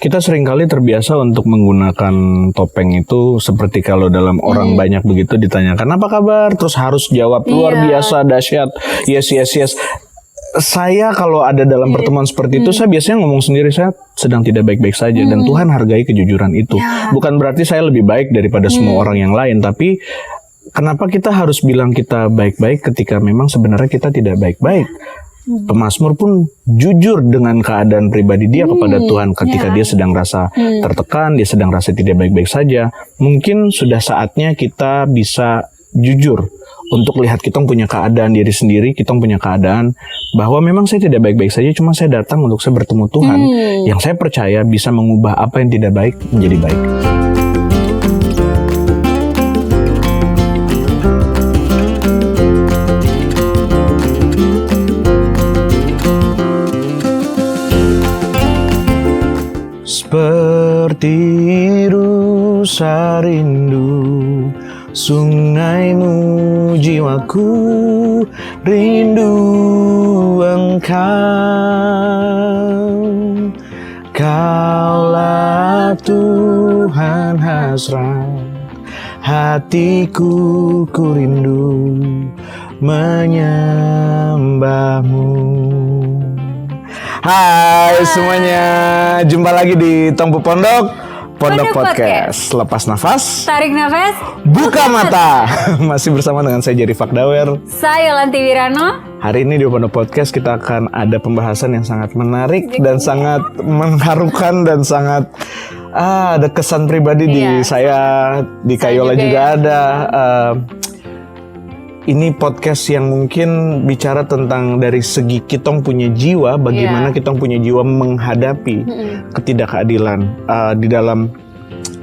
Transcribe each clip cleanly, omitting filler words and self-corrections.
Kita seringkali terbiasa untuk menggunakan topeng itu seperti kalau dalam orang banyak begitu ditanyakan apa kabar, terus harus jawab luar biasa, dahsyat, yes. Saya kalau ada dalam pertemuan seperti itu, saya biasanya ngomong sendiri, saya sedang tidak baik-baik saja. Dan Tuhan hargai kejujuran itu. Bukan berarti saya lebih baik daripada semua orang yang lain, tapi kenapa kita harus bilang kita baik-baik ketika memang sebenarnya kita tidak baik-baik? Pemazmur pun jujur dengan keadaan pribadi dia kepada Tuhan ketika dia sedang rasa tertekan, dia sedang rasa tidak baik-baik saja. Mungkin sudah saatnya kita bisa jujur untuk lihat kita punya keadaan diri sendiri, kita punya keadaan bahwa memang saya tidak baik-baik saja, cuma saya datang untuk saya bertemu Tuhan yang saya percaya bisa mengubah apa yang tidak baik menjadi baik. Seperti rusa rindu sungaimu jiwaku rindu engkau. Kaulah Tuhan hasrat hatiku, ku rindu menyembahmu. Hai semuanya, jumpa lagi di Tongpu Pondok Podcast. Lepas nafas, tarik nafas, buka mata. Masih bersama dengan saya Jerry Fakdawer, saya Lanti Wirano. Hari ini di Pondok Podcast kita akan ada pembahasan yang sangat menarik dan sangat mengharukan dan sangat ada kesan pribadi di saya, di Kayola juga ada. Ini podcast yang mungkin bicara tentang dari segi kitong punya jiwa, bagaimana kitong punya jiwa menghadapi ketidakadilan. Di dalam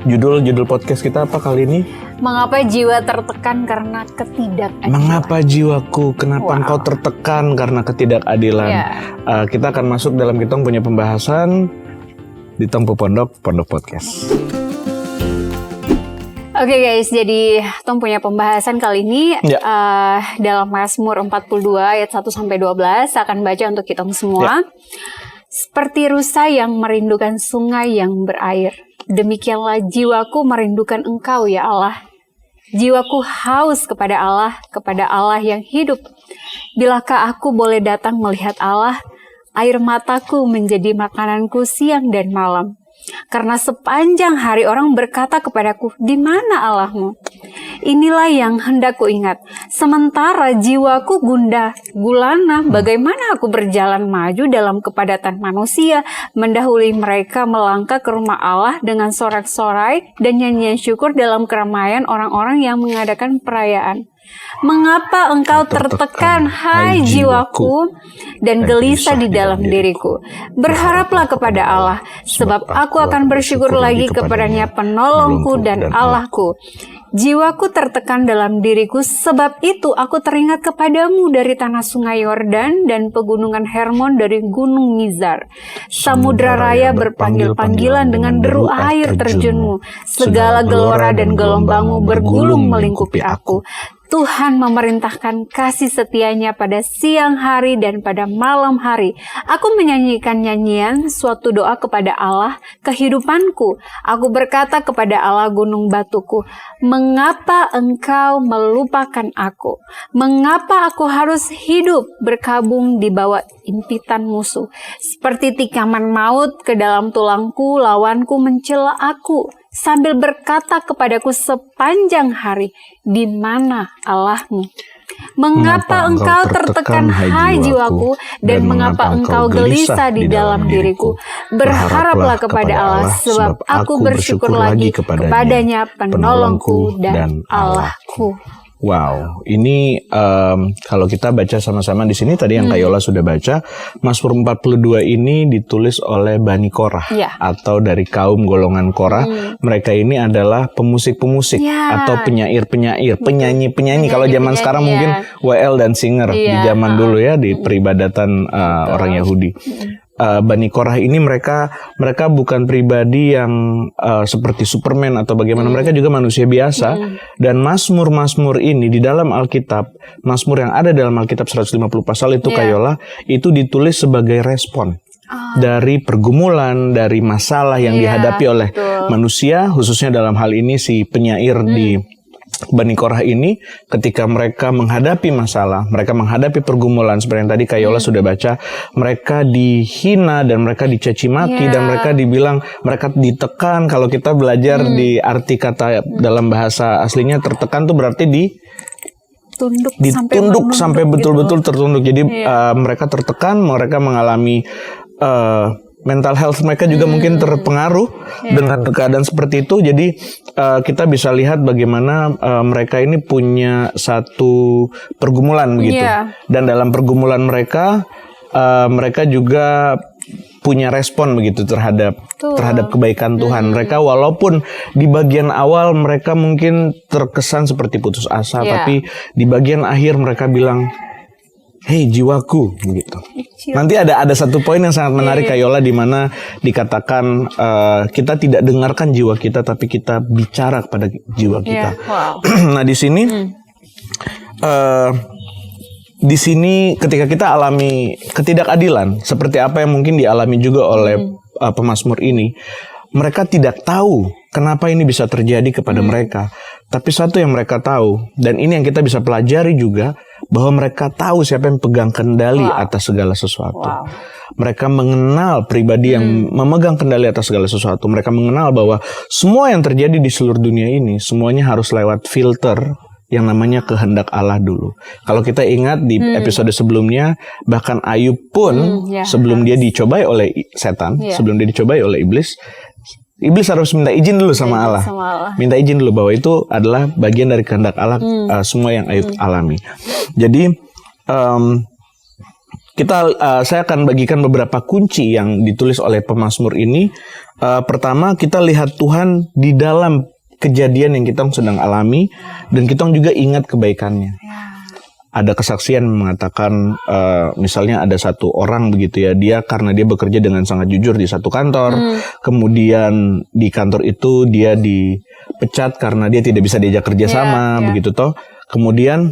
judul podcast kita apa kali ini? Mengapa jiwa tertekan karena ketidakadilan? Mengapa jiwaku, kenapa engkau tertekan karena ketidakadilan? Kita akan masuk dalam kitong punya pembahasan di Tongpu Pondok Podcast. Oke guys, jadi Tom punya pembahasan kali ini dalam Mazmur 42 ayat 1-12 akan baca untuk kita semua. Seperti rusa yang merindukan sungai yang berair, demikianlah jiwaku merindukan Engkau ya Allah. Jiwaku haus kepada Allah yang hidup. Bilakah aku boleh datang melihat Allah? Air mataku menjadi makananku siang dan malam. Karena sepanjang hari orang berkata kepadaku, di mana Allahmu? Inilah yang hendak ku ingat. Sementara jiwaku gundah gulana, bagaimana aku berjalan maju dalam kepadatan manusia, mendahului mereka melangkah ke rumah Allah dengan sorak-sorai dan nyanyian syukur dalam keramaian orang-orang yang mengadakan perayaan. Mengapa engkau tertekan, hai jiwaku, dan gelisah di dalam diriku? Berharaplah kepada Allah, sebab aku akan bersyukur lagi kepadanya, penolongku dan Allahku. Jiwaku tertekan dalam diriku, sebab itu aku teringat kepadamu dari tanah sungai Yordan dan pegunungan Hermon dari gunung Mizar. Samudra raya berpanggil-panggilan dengan deru air terjunmu. Segala gelora dan gelombangmu bergulung melingkupi aku. Tuhan memerintahkan kasih setianya pada siang hari dan pada malam hari. Aku menyanyikan nyanyian suatu doa kepada Allah kehidupanku. Aku berkata kepada Allah gunung batuku, mengapa engkau melupakan aku? Mengapa aku harus hidup berkabung di bawah impitan musuh? Seperti tikaman maut ke dalam tulangku, lawanku mencela aku. Sambil berkata kepadaku sepanjang hari, di mana Allahmu? Mengapa engkau tertekan, hai jiwaku, dan mengapa engkau gelisah di dalam diriku? Berharaplah kepada Allah, sebab aku bersyukur lagi kepadanya, penolongku dan Allahku. Wow, ini kalau kita baca sama-sama di sini tadi yang Kayola sudah baca, Mazmur 42 ini ditulis oleh Bani Korah atau dari kaum golongan Korah. Mereka ini adalah pemusik-pemusik atau penyair-penyair, penyanyi-penyanyi. Kalau zaman sekarang mungkin WL dan singer di zaman dulu ya di peribadatan orang Yahudi. Bani Korah ini mereka bukan pribadi yang seperti Superman atau bagaimana, mereka juga manusia biasa. Dan Mazmur ini di dalam Alkitab, Mazmur yang ada dalam Alkitab 150 pasal itu Kayola, itu ditulis sebagai respon dari pergumulan, dari masalah yang dihadapi oleh manusia, khususnya dalam hal ini si penyair di Bani Korah ini, ketika mereka menghadapi masalah, mereka menghadapi pergumulan, seperti yang tadi Kak Yola sudah baca, mereka dihina dan mereka dicaci maki dan mereka dibilang, mereka ditekan. Kalau kita belajar di arti kata dalam bahasa aslinya, tertekan tuh berarti ditunduk sampai betul-betul tertunduk. Jadi mereka tertekan, mereka mengalami mental health mereka juga mungkin terpengaruh dengan keadaan seperti itu. Jadi kita bisa lihat bagaimana mereka ini punya satu pergumulan begitu. Dan dalam pergumulan mereka mereka juga punya respon begitu terhadap kebaikan Tuhan. Mereka walaupun di bagian awal mereka mungkin terkesan seperti putus asa, tapi di bagian akhir mereka bilang, "Hei jiwaku," begitu. Nanti ada satu poin yang sangat menarik Kak Yola, di mana dikatakan kita tidak dengarkan jiwa kita, tapi kita bicara kepada jiwa kita. Nah di sini ketika kita alami ketidakadilan seperti apa yang mungkin dialami juga oleh pemazmur ini, mereka tidak tahu kenapa ini bisa terjadi kepada mereka. Tapi satu yang mereka tahu, dan ini yang kita bisa pelajari juga, bahwa mereka tahu siapa yang pegang kendali atas segala sesuatu. Mereka mengenal pribadi yang memegang kendali atas segala sesuatu. Mereka mengenal bahwa semua yang terjadi di seluruh dunia ini, semuanya harus lewat filter yang namanya kehendak Allah dulu. Kalau kita ingat di episode sebelumnya, bahkan Ayub pun sebelum dia dicobai oleh setan, sebelum dia dicobai oleh iblis harus minta izin dulu sama Allah. Minta izin dulu bahwa itu adalah bagian dari kehendak Allah, semua yang Ayub alami. Jadi saya akan bagikan beberapa kunci yang ditulis oleh pemazmur ini. Pertama, kita lihat Tuhan di dalam kejadian yang kita sedang alami, dan kita juga ingat kebaikannya. Ada kesaksian mengatakan, misalnya ada satu orang begitu ya, dia karena dia bekerja dengan sangat jujur di satu kantor, kemudian di kantor itu dia dipecat karena dia tidak bisa diajak kerja sama, begitu toh. Kemudian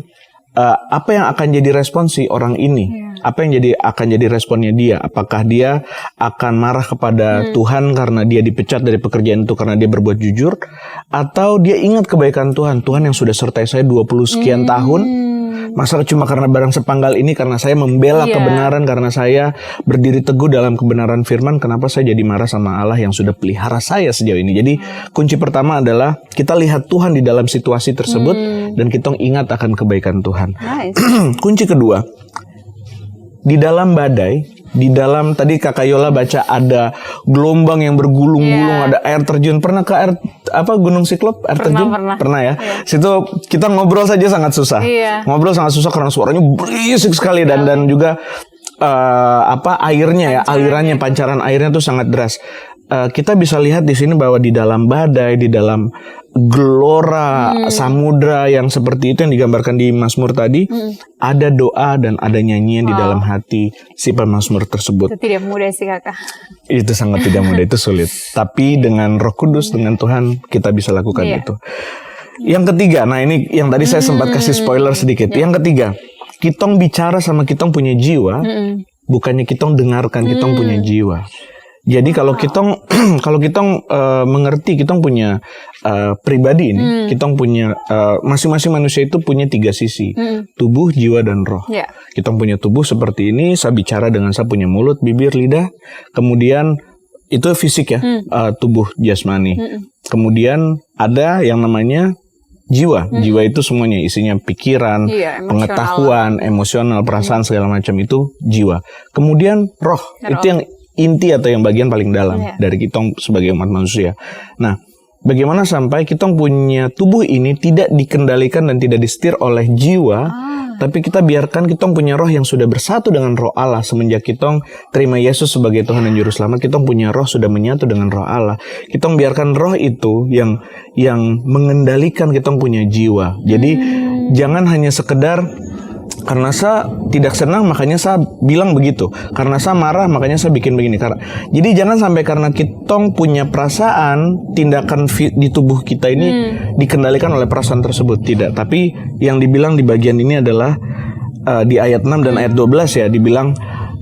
apa yang akan jadi respon si orang ini? Apa yang akan jadi responnya dia? Apakah dia akan marah kepada Tuhan karena dia dipecat dari pekerjaan itu karena dia berbuat jujur? Atau dia ingat kebaikan Tuhan yang sudah sertai saya 20 sekian tahun? Masa cuma karena barang sepanggal ini, karena saya membela kebenaran, karena saya berdiri teguh dalam kebenaran firman, kenapa saya jadi marah sama Allah yang sudah pelihara saya sejauh ini? Jadi kunci pertama adalah kita lihat Tuhan di dalam situasi tersebut, dan kita ingat akan kebaikan Tuhan. Kunci kedua, di dalam badai, di dalam tadi Kakak Yola baca ada gelombang yang bergulung-gulung, ada air terjun. Pernah ke Gunung Siklop? Air terjun? Pernah ya. Situ kita ngobrol saja sangat susah. Ngobrol sangat susah karena suaranya berisik sekali, dan juga airnya ya, alirannya, pancaran airnya tuh sangat deras. Kita bisa lihat di sini bahwa di dalam badai, di dalam gelora samudra yang seperti itu yang digambarkan di Mazmur tadi, ada doa dan ada nyanyian di dalam hati si pemazmur tersebut. Itu tidak mudah sih Kakak. Itu sangat tidak mudah, itu sulit. Tapi dengan Roh Kudus, dengan Tuhan, kita bisa lakukan itu. Yang ketiga, nah ini yang tadi saya sempat kasih spoiler sedikit. Yang ketiga, kitong bicara sama kitong punya jiwa, bukannya kitong dengarkan kitong punya jiwa. Jadi kalau kitong mengerti kitong punya pribadi ini, kitong punya masing-masing manusia itu punya 3 sisi, tubuh, jiwa, dan roh. Kitong punya tubuh seperti ini, saya bicara dengan saya punya mulut, bibir, lidah. Kemudian itu fisik ya, tubuh jasmani. Kemudian ada yang namanya jiwa. Jiwa itu semuanya isinya pikiran, pengetahuan, emosional, perasaan segala macam, itu jiwa. Kemudian roh. Itu yang inti atau yang bagian paling dalam dari kitong sebagai umat manusia. Nah, bagaimana sampai kitong punya tubuh ini tidak dikendalikan dan tidak disetir oleh jiwa, tapi kita biarkan kitong punya roh yang sudah bersatu dengan roh Allah. Semenjak kitong terima Yesus sebagai Tuhan dan Juru Selamat, kitong punya roh sudah menyatu dengan roh Allah. Kitong biarkan roh itu yang mengendalikan kitong punya jiwa. Jadi jangan hanya sekedar karena saya tidak senang makanya saya bilang begitu, karena saya marah makanya saya bikin begini. Jadi jangan sampai karena kitong punya perasaan, tindakan di tubuh kita ini dikendalikan oleh perasaan tersebut. Tidak, tapi yang dibilang di bagian ini adalah di ayat 6 dan ayat 12 ya, dibilang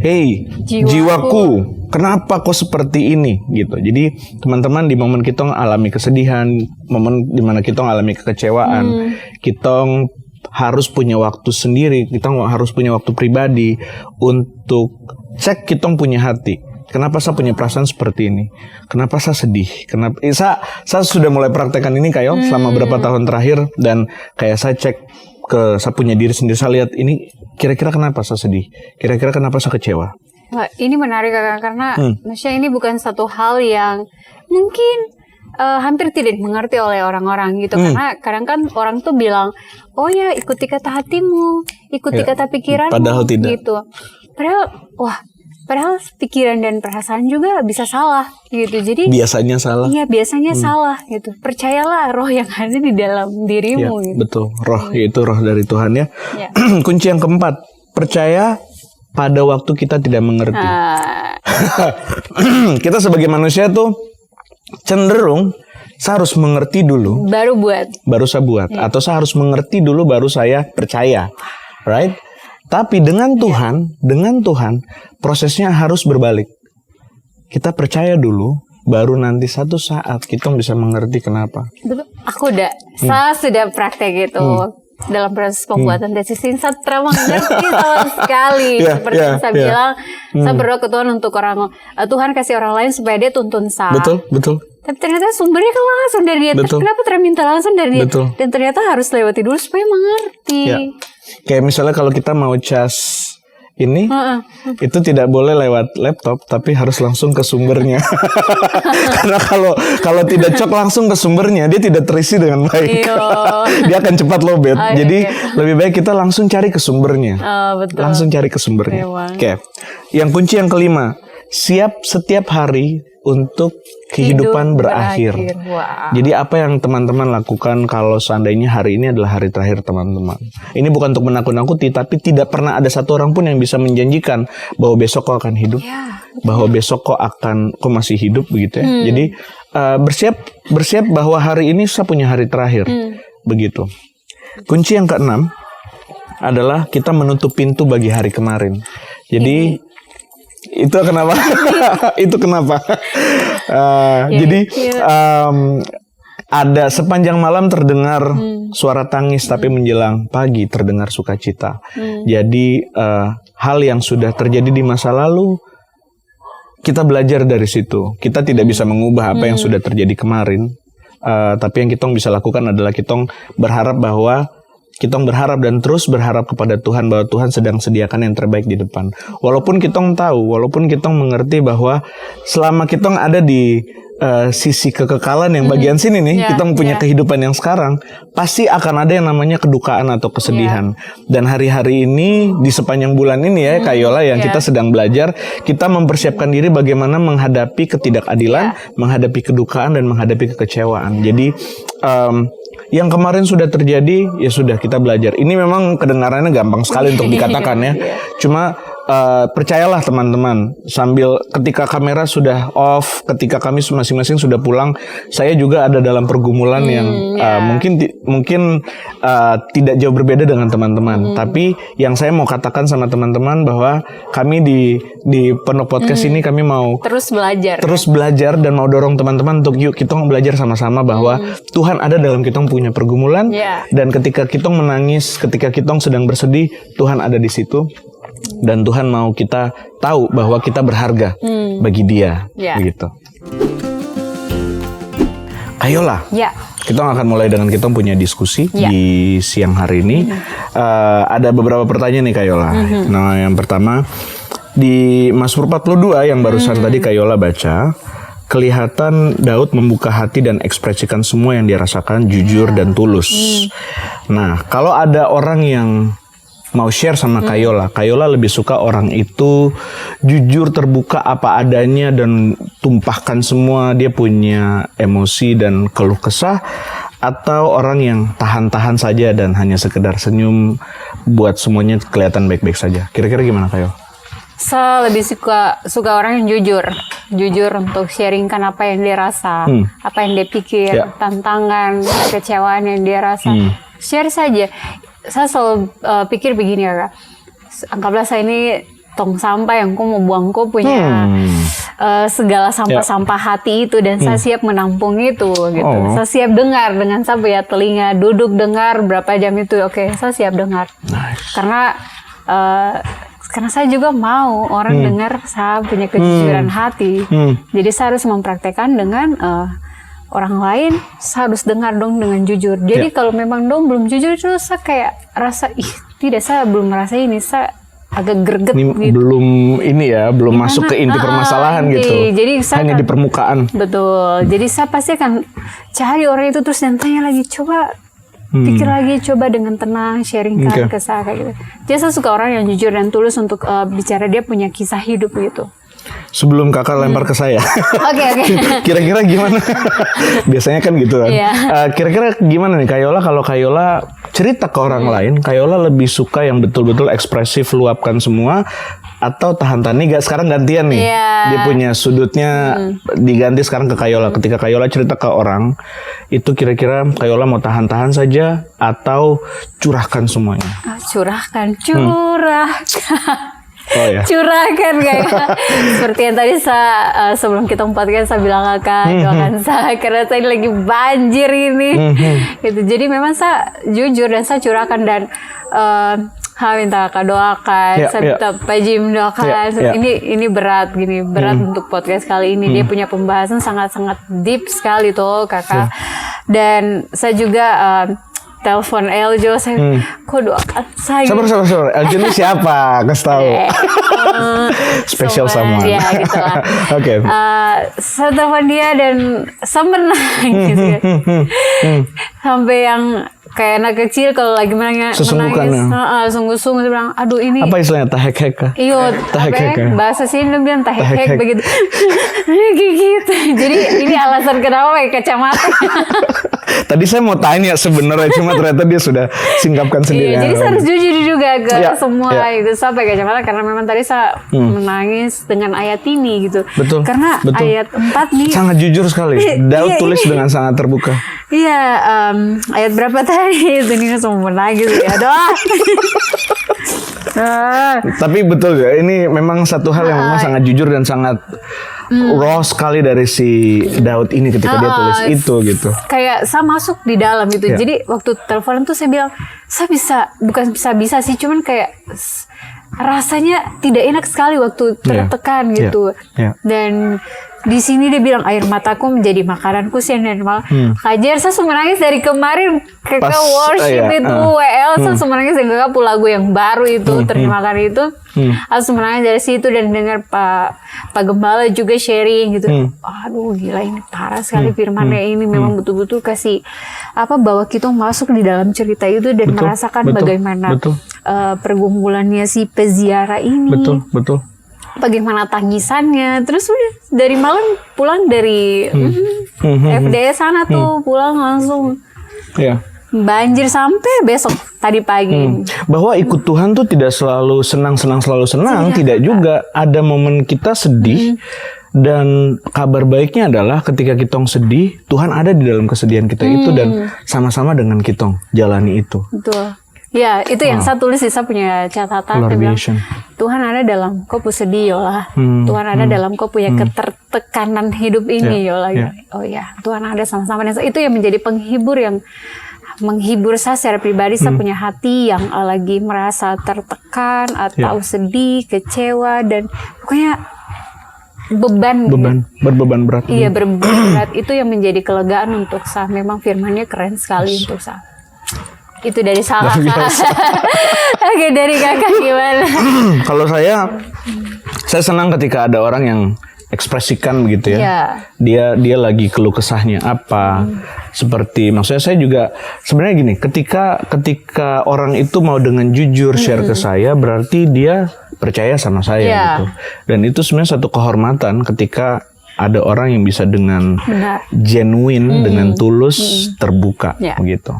hey jiwaku, kenapa kok seperti ini gitu. Jadi teman-teman, di momen kita alami kesedihan, momen dimana kita alami kekecewaan, kita harus punya waktu sendiri, kita harus punya waktu pribadi untuk cek kita punya hati. Kenapa saya punya perasaan seperti ini? Kenapa saya sedih? Kenapa? Saya sudah mulai praktekkan ini kayak selama beberapa tahun terakhir, dan kayak saya cek ke saya punya diri sendiri, saya lihat ini kira-kira kenapa saya sedih? Kira-kira kenapa saya kecewa? Wah, ini menarik Kakak, karena maksudnya ini bukan satu hal yang mungkin hampir tidak dimengerti oleh orang-orang gitu. Karena kadang kan orang tuh bilang, oh ya ikuti kata hatimu, ikuti kata pikiranmu. Padahal tidak. Gitu. Padahal pikiran dan perasaan juga bisa salah gitu. Jadi biasanya salah. Iya, biasanya salah gitu. Percayalah roh yang ada di dalam dirimu. Ya, gitu. betul. Roh, yaitu roh dari Tuhan ya. Kunci yang keempat, percaya pada waktu kita tidak mengerti. Kita sebagai manusia tuh cenderung saya harus mengerti dulu, baru saya buat, atau saya harus mengerti dulu baru saya percaya, right? Tapi dengan Tuhan prosesnya harus berbalik. Kita percaya dulu, baru nanti satu saat kita bisa mengerti kenapa. Aku saya sudah praktek gitu. Dalam proses pembuatan tesis ini saya terang mengerti sama sekali. Seperti yang saya bilang, saya berdoa ke Tuhan untuk Tuhan kasih orang lain supaya dia tuntun saya. Betul. Tapi ternyata sumbernya kan langsung dari dia. Terus kenapa terminta langsung dari dia? Dan ternyata harus lewati dulu supaya mengerti. Ya. Kayak misalnya kalau kita mau cas ini, itu tidak boleh lewat laptop, tapi harus langsung ke sumbernya. Karena kalau tidak cok langsung ke sumbernya, dia tidak terisi dengan baik. Dia akan cepat lowbat. Jadi lebih baik kita langsung cari ke sumbernya. Langsung cari ke sumbernya. Oke. Yang kunci yang kelima, siap setiap hari untuk kehidupan berakhir. Wow. Jadi apa yang teman-teman lakukan kalau seandainya hari ini adalah hari terakhir teman-teman? Ini bukan untuk menakut-nakuti, tapi tidak pernah ada satu orang pun yang bisa menjanjikan bahwa besok kau akan hidup, bahwa besok kau masih hidup begitu ya. Jadi bersiap bahwa hari ini saya punya hari terakhir, begitu. Kunci yang keenam adalah kita menutup pintu bagi hari kemarin. Jadi itu kenapa? Jadi ada sepanjang malam terdengar suara tangis, tapi menjelang pagi terdengar sukacita. Jadi hal yang sudah terjadi di masa lalu kita belajar dari situ. Kita tidak bisa mengubah apa yang sudah terjadi kemarin, tapi yang kita bisa lakukan adalah kita berharap dan terus berharap kepada Tuhan bahwa Tuhan sedang sediakan yang terbaik di depan. Walaupun kita mengerti bahwa selama kita ada di sisi kekekalan yang bagian sini nih, kita mempunyai kehidupan yang sekarang, pasti akan ada yang namanya kedukaan atau kesedihan. Dan hari-hari ini di sepanjang bulan ini ya Kak Yola yang kita sedang belajar, kita mempersiapkan diri bagaimana menghadapi ketidakadilan, menghadapi kedukaan dan menghadapi kekecewaan. Jadi yang kemarin sudah terjadi, ya sudah kita belajar. Ini memang kedengarannya gampang sekali untuk dikatakan ya. Cuma percayalah teman-teman, sambil ketika kamera sudah off, ketika kami masing-masing sudah pulang, saya juga ada dalam pergumulan yang mungkin tidak jauh berbeda dengan teman-teman. Tapi yang saya mau katakan sama teman-teman bahwa kami di Penuh Podcast ini kami mau terus belajar dan mau dorong teman-teman untuk yuk kita belajar sama-sama bahwa Tuhan ada dalam kita punya pergumulan, dan ketika kita menangis, ketika kita sedang bersedih, Tuhan ada di situ. Dan Tuhan mau kita tahu bahwa kita berharga bagi Dia, begitu. Ayolah, kita akan mulai dengan kita punya diskusi di siang hari ini. Ada beberapa pertanyaan nih Kayola. Nah, yang pertama di Mazmur 42 yang barusan tadi Kayola baca, kelihatan Daud membuka hati dan ekspresikan semua yang dia rasakan jujur dan tulus. Nah, kalau ada orang yang mau share sama Kayola lebih suka orang itu jujur, terbuka apa adanya dan tumpahkan semua dia punya emosi dan keluh kesah, atau orang yang tahan-tahan saja dan hanya sekedar senyum buat semuanya kelihatan baik-baik saja? Kira-kira gimana Kayola? Saya lebih suka orang yang jujur untuk sharingkan apa yang dia rasa, apa yang dia pikir, tantangan, kekecewaan yang dia rasa. Share saja. Saya selalu pikir begini ya Kak, anggaplah saya ini tong sampah yang kau mau buang, kau punya segala sampah-sampah hati itu, dan saya siap menampung itu gitu. Saya siap dengar dengan saya punya telinga, duduk dengar berapa jam itu, oke, saya siap dengar. Karena saya juga mau orang dengar saya punya kejujuran hati. Jadi saya harus mempraktekkan dengan orang lain, saya harus dengar dong dengan jujur. Jadi kalau memang dong belum jujur, itu saya kayak rasa tidak, saya belum merasa ini, saya agak greget gitu. Belum masuk ke inti permasalahan gitu. Jadi saya hanya di permukaan. Betul. Jadi saya pasti akan cari orang itu terus dan tanya lagi, coba pikir lagi, coba dengan tenang sharingkan ke saya kayak gitu. Jadi saya suka orang yang jujur dan tulus untuk bicara dia punya kisah hidup gitu. Sebelum kakak lempar ke saya, Oke. kira-kira gimana? Biasanya kan gitu kan. Kira-kira gimana nih Kayola, kalau Kayola cerita ke orang lain, Kayola lebih suka yang betul-betul ekspresif, luapkan semua, atau tahan-tahan nih? Sekarang gantian nih, dia punya sudutnya diganti sekarang ke Kayola. Ketika Kayola cerita ke orang, itu kira-kira Kayola mau tahan-tahan saja atau curahkan semuanya? Curahkan. Curahkan kayak seperti yang tadi saya sebelum kita podcast saya bilang doakan saya karena saya lagi banjir ini gitu. Jadi memang saya jujur dan saya curahkan, dan minta kakak doakan, saya minta Pak Jim doakan. Ini berat untuk podcast kali ini. Dia punya pembahasan sangat-sangat deep sekali tuh kakak. Dan saya juga telepon Eljo, saya kok doakan saya. Sabar. Eljo ini siapa? Kasih tahu. Special someone. Ya gitu lah. Oke. Saya telepon dia dan saya menangis gitu. Sampai yang kayak anak kecil kalau lagi menangis, sungguh-sungguh dia bilang, aduh ini. Apa istilahnya, tahek-hek? Iya, bahasa sini dia bilang tahek-hek begitu. Gitu. Jadi ini alasan kenapa pakai kacamata. Tadi saya mau tanya sebenarnya, cuma ternyata dia sudah singkapkan sendiri. Jadi saya harus jujur juga ke semua itu. Saya pakai kacamata karena memang tadi saya menangis dengan ayat ini gitu. Betul. Karena ayat 4 nih sangat jujur sekali. Daud tulis dengan sangat terbuka. Iya, ayat berapa tadi? Itu nih semua menangis ya. Doa. Tapi betul ya, ini memang satu hal yang memang sangat jujur dan sangat raw sekali dari si Daud ini ketika dia tulis itu gitu. Kayak saya masuk di dalam gitu. Jadi waktu telepon tuh saya bilang, saya bukan bisa sih, cuman kayak rasanya tidak enak sekali waktu tertekan gitu. Dan di sini dia bilang air mataku menjadi makananku siang dan malam. Kajar saya menangis dari kemarin ke worship itu WL saya menangis dengan lagu yang baru itu terimakan itu. Aku menangis dari situ dan dengar Pak Gembala juga sharing gitu. Aduh gila, ini parah sekali firmannya ini memang betul-betul kasih bahwa kita masuk di dalam cerita itu dan merasakan bagaimana pergumulannya si peziarah ini. Betul. Bagaimana tangisannya, terus udah dari malam pulang dari FDS sana tuh pulang langsung banjir sampai besok tadi pagi. Bahwa ikut Tuhan tuh tidak selalu senang, tidak juga. Ada momen kita sedih. Dan kabar baiknya adalah ketika kitong sedih, Tuhan ada di dalam kesedihan kita itu dan sama-sama dengan kitong jalani itu. Betul. Ya, itu yang saya tulis saya punya catatan. Saya bilang, Tuhan ada dalam kau sedih Yola. Tuhan ada dalam kau punya ketertekanan hidup ini Yola. Oh ya, Tuhan ada sama-sama. Itu yang menjadi penghibur yang menghibur saya secara pribadi. Saya punya hati yang lagi merasa tertekan atau sedih, kecewa, dan pokoknya berbeban berat. Iya, berbeban berat. Itu yang menjadi kelegaan untuk saya. Memang firman-Nya keren sekali untuk saya. Itu dari saya. Oke, dari kakak gimana? Kalau saya senang ketika ada orang yang ekspresikan begitu ya. Dia lagi keluh kesahnya apa. Seperti maksudnya saya juga sebenarnya gini, ketika orang itu mau dengan jujur share ke saya, berarti dia percaya sama saya gitu. Dan itu sebenarnya satu kehormatan ketika ada orang yang bisa dengan genuine, dengan tulus terbuka begitu.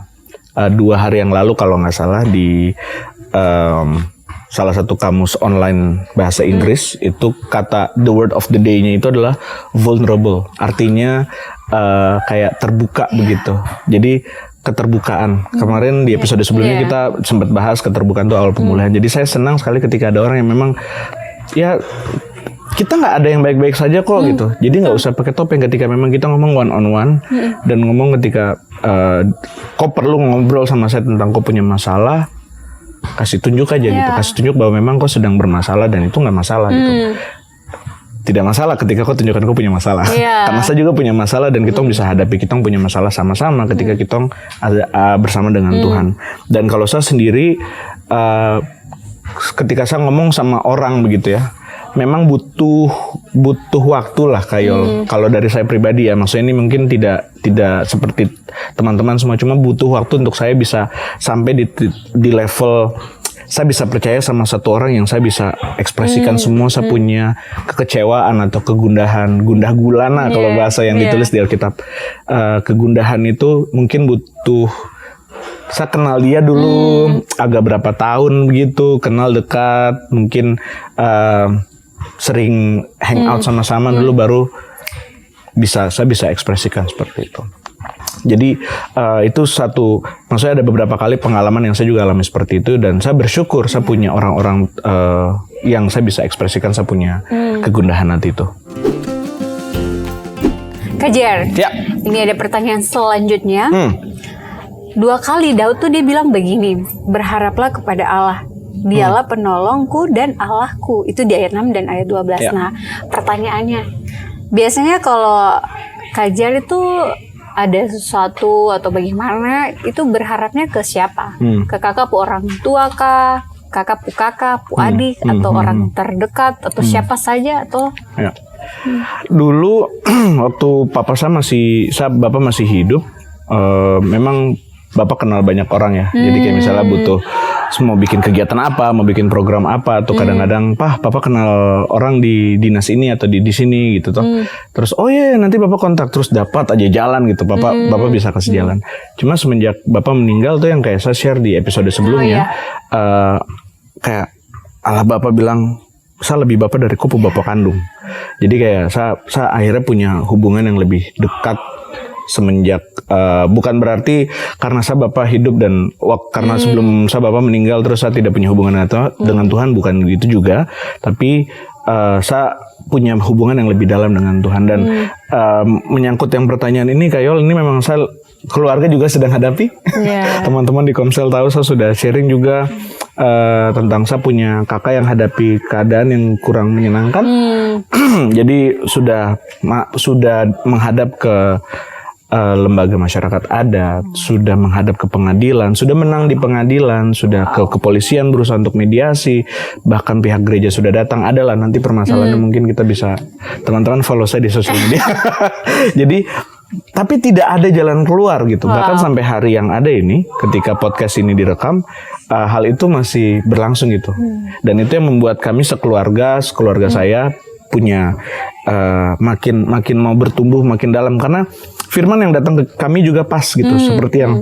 2 hari yang lalu kalau nggak salah di salah satu kamus online bahasa Inggris itu kata the word of the day-nya itu adalah vulnerable, artinya kayak terbuka begitu. Jadi keterbukaan. Kemarin di episode sebelumnya kita sempat bahas keterbukaan itu awal pemulihan. Jadi saya senang sekali ketika ada orang yang memang ya kita nggak ada yang baik-baik saja kok gitu. Jadi nggak usah pakai topeng ketika memang kita ngomong one on one dan ngomong ketika kau perlu ngobrol sama saya tentang kau punya masalah, kasih tunjuk aja gitu, kasih tunjuk bahwa memang kau sedang bermasalah dan itu nggak masalah gitu. Tidak masalah ketika kau tunjukkan kau punya masalah, karena saya juga punya masalah dan kita bisa hadapi, kita punya masalah sama-sama ketika kita ada bersama dengan Tuhan. Dan kalau saya sendiri ketika saya ngomong sama orang begitu ya, memang butuh waktu lah Kayol. Kalau dari saya pribadi ya, maksudnya ini mungkin tidak seperti teman-teman semua, cuma butuh waktu untuk saya bisa sampai di level saya bisa percaya sama satu orang yang saya bisa ekspresikan semua saya punya kekecewaan atau kegundahan, gundah gulana kalau bahasa yang ditulis di Alkitab. Kegundahan itu mungkin butuh, saya kenal dia dulu agak berapa tahun begitu, kenal dekat, mungkin sering hang out sama-sama dulu, baru saya bisa ekspresikan seperti itu. Jadi itu satu, maksudnya ada beberapa kali pengalaman yang saya juga alami seperti itu, dan saya bersyukur saya punya orang-orang yang saya bisa ekspresikan saya punya kegundahan hati itu. Kak Jer, ini ada pertanyaan selanjutnya. 2 kali Daud tuh dia bilang begini, berharaplah kepada Allah, dialah penolongku dan Allahku. Itu di ayat 6 dan ayat 12. Nah, pertanyaannya, biasanya kalau Kak Jer itu ada sesuatu atau bagaimana, itu berharapnya ke siapa? Ke kakak, pu orang tua kah? Kakak, pu adik, atau orang terdekat, atau siapa saja, atau? Dulu waktu bapak masih hidup, memang bapak kenal banyak orang ya. Jadi kayak misalnya butuh mau bikin kegiatan apa, mau bikin program apa, atau kadang-kadang papa kenal orang di dinas ini atau di sini gitu toh. Terus nanti bapak kontak, terus dapat aja jalan gitu. Bapak bisa kasih jalan. Cuma semenjak bapak meninggal tuh yang kayak saya share di episode sebelumnya, kayak Allah bapak bilang, saya lebih bapak dari kupu bapak kandung. Jadi kayak saya akhirnya punya hubungan yang lebih dekat semenjak, bukan berarti karena saya bapak hidup dan karena sebelum saya bapak meninggal terus saya tidak punya hubungan dengan Tuhan, bukan gitu juga, tapi saya punya hubungan yang lebih dalam dengan Tuhan. Dan menyangkut yang pertanyaan ini Kayol, ini memang saya keluarga juga sedang hadapi. Teman-teman di Komsel tahu saya sudah sharing juga tentang saya punya kakak yang hadapi keadaan yang kurang menyenangkan. Jadi sudah menghadap ke lembaga masyarakat adat, sudah menghadap ke pengadilan, sudah menang di pengadilan, sudah ke kepolisian berusaha untuk mediasi, bahkan pihak gereja sudah datang. Adalah nanti permasalahannya mungkin kita bisa, teman-teman follow saya di sosial media. Jadi tapi tidak ada jalan keluar gitu. Bahkan sampai hari yang ada ini, ketika podcast ini direkam, hal itu masih berlangsung gitu. Dan itu yang membuat kami sekeluarga saya punya makin mau bertumbuh makin dalam, karena firman yang datang ke kami juga pas gitu, seperti yang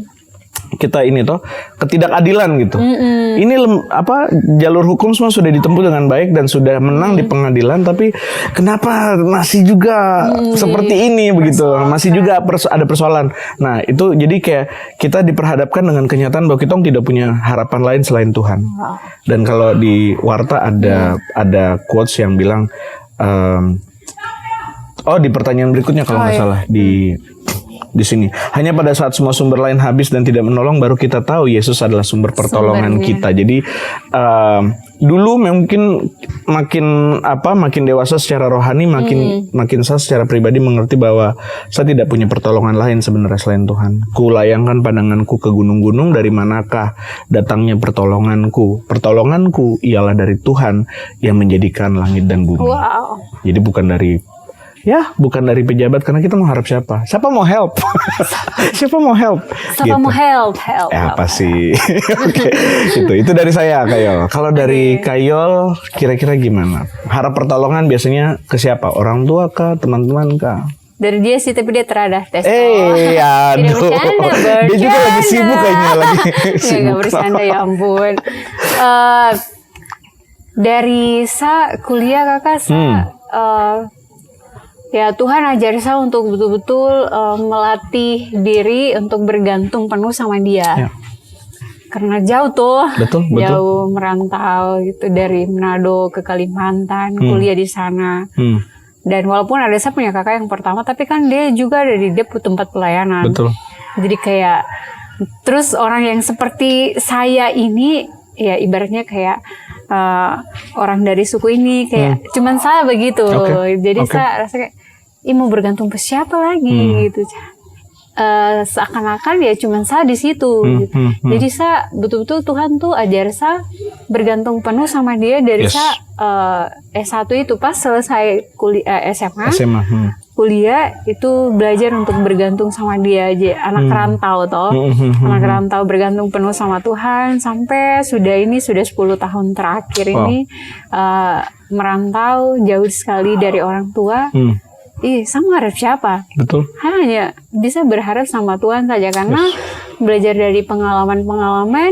kita ini toh, ketidakadilan gitu. Ini jalur hukum semua sudah ditempuh dengan baik dan sudah menang di pengadilan, tapi kenapa masih juga seperti ini begitu, masih juga ada persoalan. Nah itu jadi kayak kita diperhadapkan dengan kenyataan bahwa kita tidak punya harapan lain selain Tuhan. Dan kalau di Warta ada quotes yang bilang, di pertanyaan berikutnya kalau nggak salah di sini, hanya pada saat semua sumber lain habis dan tidak menolong, baru kita tahu Yesus adalah sumber pertolongan kita. Jadi dulu mungkin makin dewasa secara rohani, makin saya secara pribadi mengerti bahwa saya tidak punya pertolongan lain sebenarnya selain Tuhan. Ku layangkan pandanganku ke gunung-gunung, dari manakah datangnya pertolonganku? Pertolonganku ialah dari Tuhan yang menjadikan langit dan bumi. Jadi bukan dari pejabat, karena kita mau harap siapa? Siapa mau help? Siapa mau help? Siapa mau help? Apa sih? Oke. Itu dari saya, Kayol. Kalau dari Kayol, kira-kira gimana? Harap pertolongan biasanya ke siapa? Orang tua kah? Teman-teman kah? Dari dia sih, tapi dia teradah tes. Aduh. Dia juga lagi sibuk kayaknya, Gak bercanda, ya ampun. Dari kuliah kakak, ya Tuhan ajar saya untuk betul-betul melatih diri untuk bergantung penuh sama Dia. karena jauh tuh, Betul. jauh merantau gitu dari Manado ke Kalimantan, kuliah di sana. Dan walaupun ada saya punya kakak yang pertama, tapi kan dia juga ada di tempat pelayanan. Betul. Jadi kayak terus orang yang seperti saya ini, ya ibaratnya kayak orang dari suku ini kayak cuman saya begitu. Jadi saya rasa kayak, mau bergantung ke siapa lagi gitu. Seakan-akan ya cuman saya di situ. Jadi saya betul-betul Tuhan tuh ajar saya bergantung penuh sama Dia dari saya S1 itu pas selesai kuliah SMA. Kuliah itu belajar untuk bergantung sama Dia aja. Anak rantau toh. Anak rantau bergantung penuh sama Tuhan sampai sudah 10 tahun terakhir ini merantau jauh sekali dari orang tua. Saya mengharap siapa? Betul. Hanya bisa berharap sama Tuhan saja karena belajar dari pengalaman-pengalaman,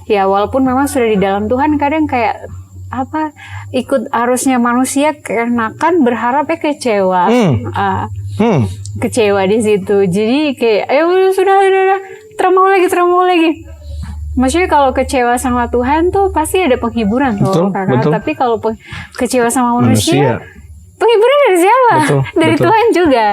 ya walaupun memang sudah di dalam Tuhan, kadang kayak ikut arusnya manusia karena kan berharapnya kecewa, kecewa di situ. Jadi kayak, sudah termau lagi. Maksudnya kalau kecewa sama Tuhan tuh pasti ada penghiburan tuh, kakak. Tapi kalau kecewa sama manusia penghiburan dari siapa? Dari Tuhan juga.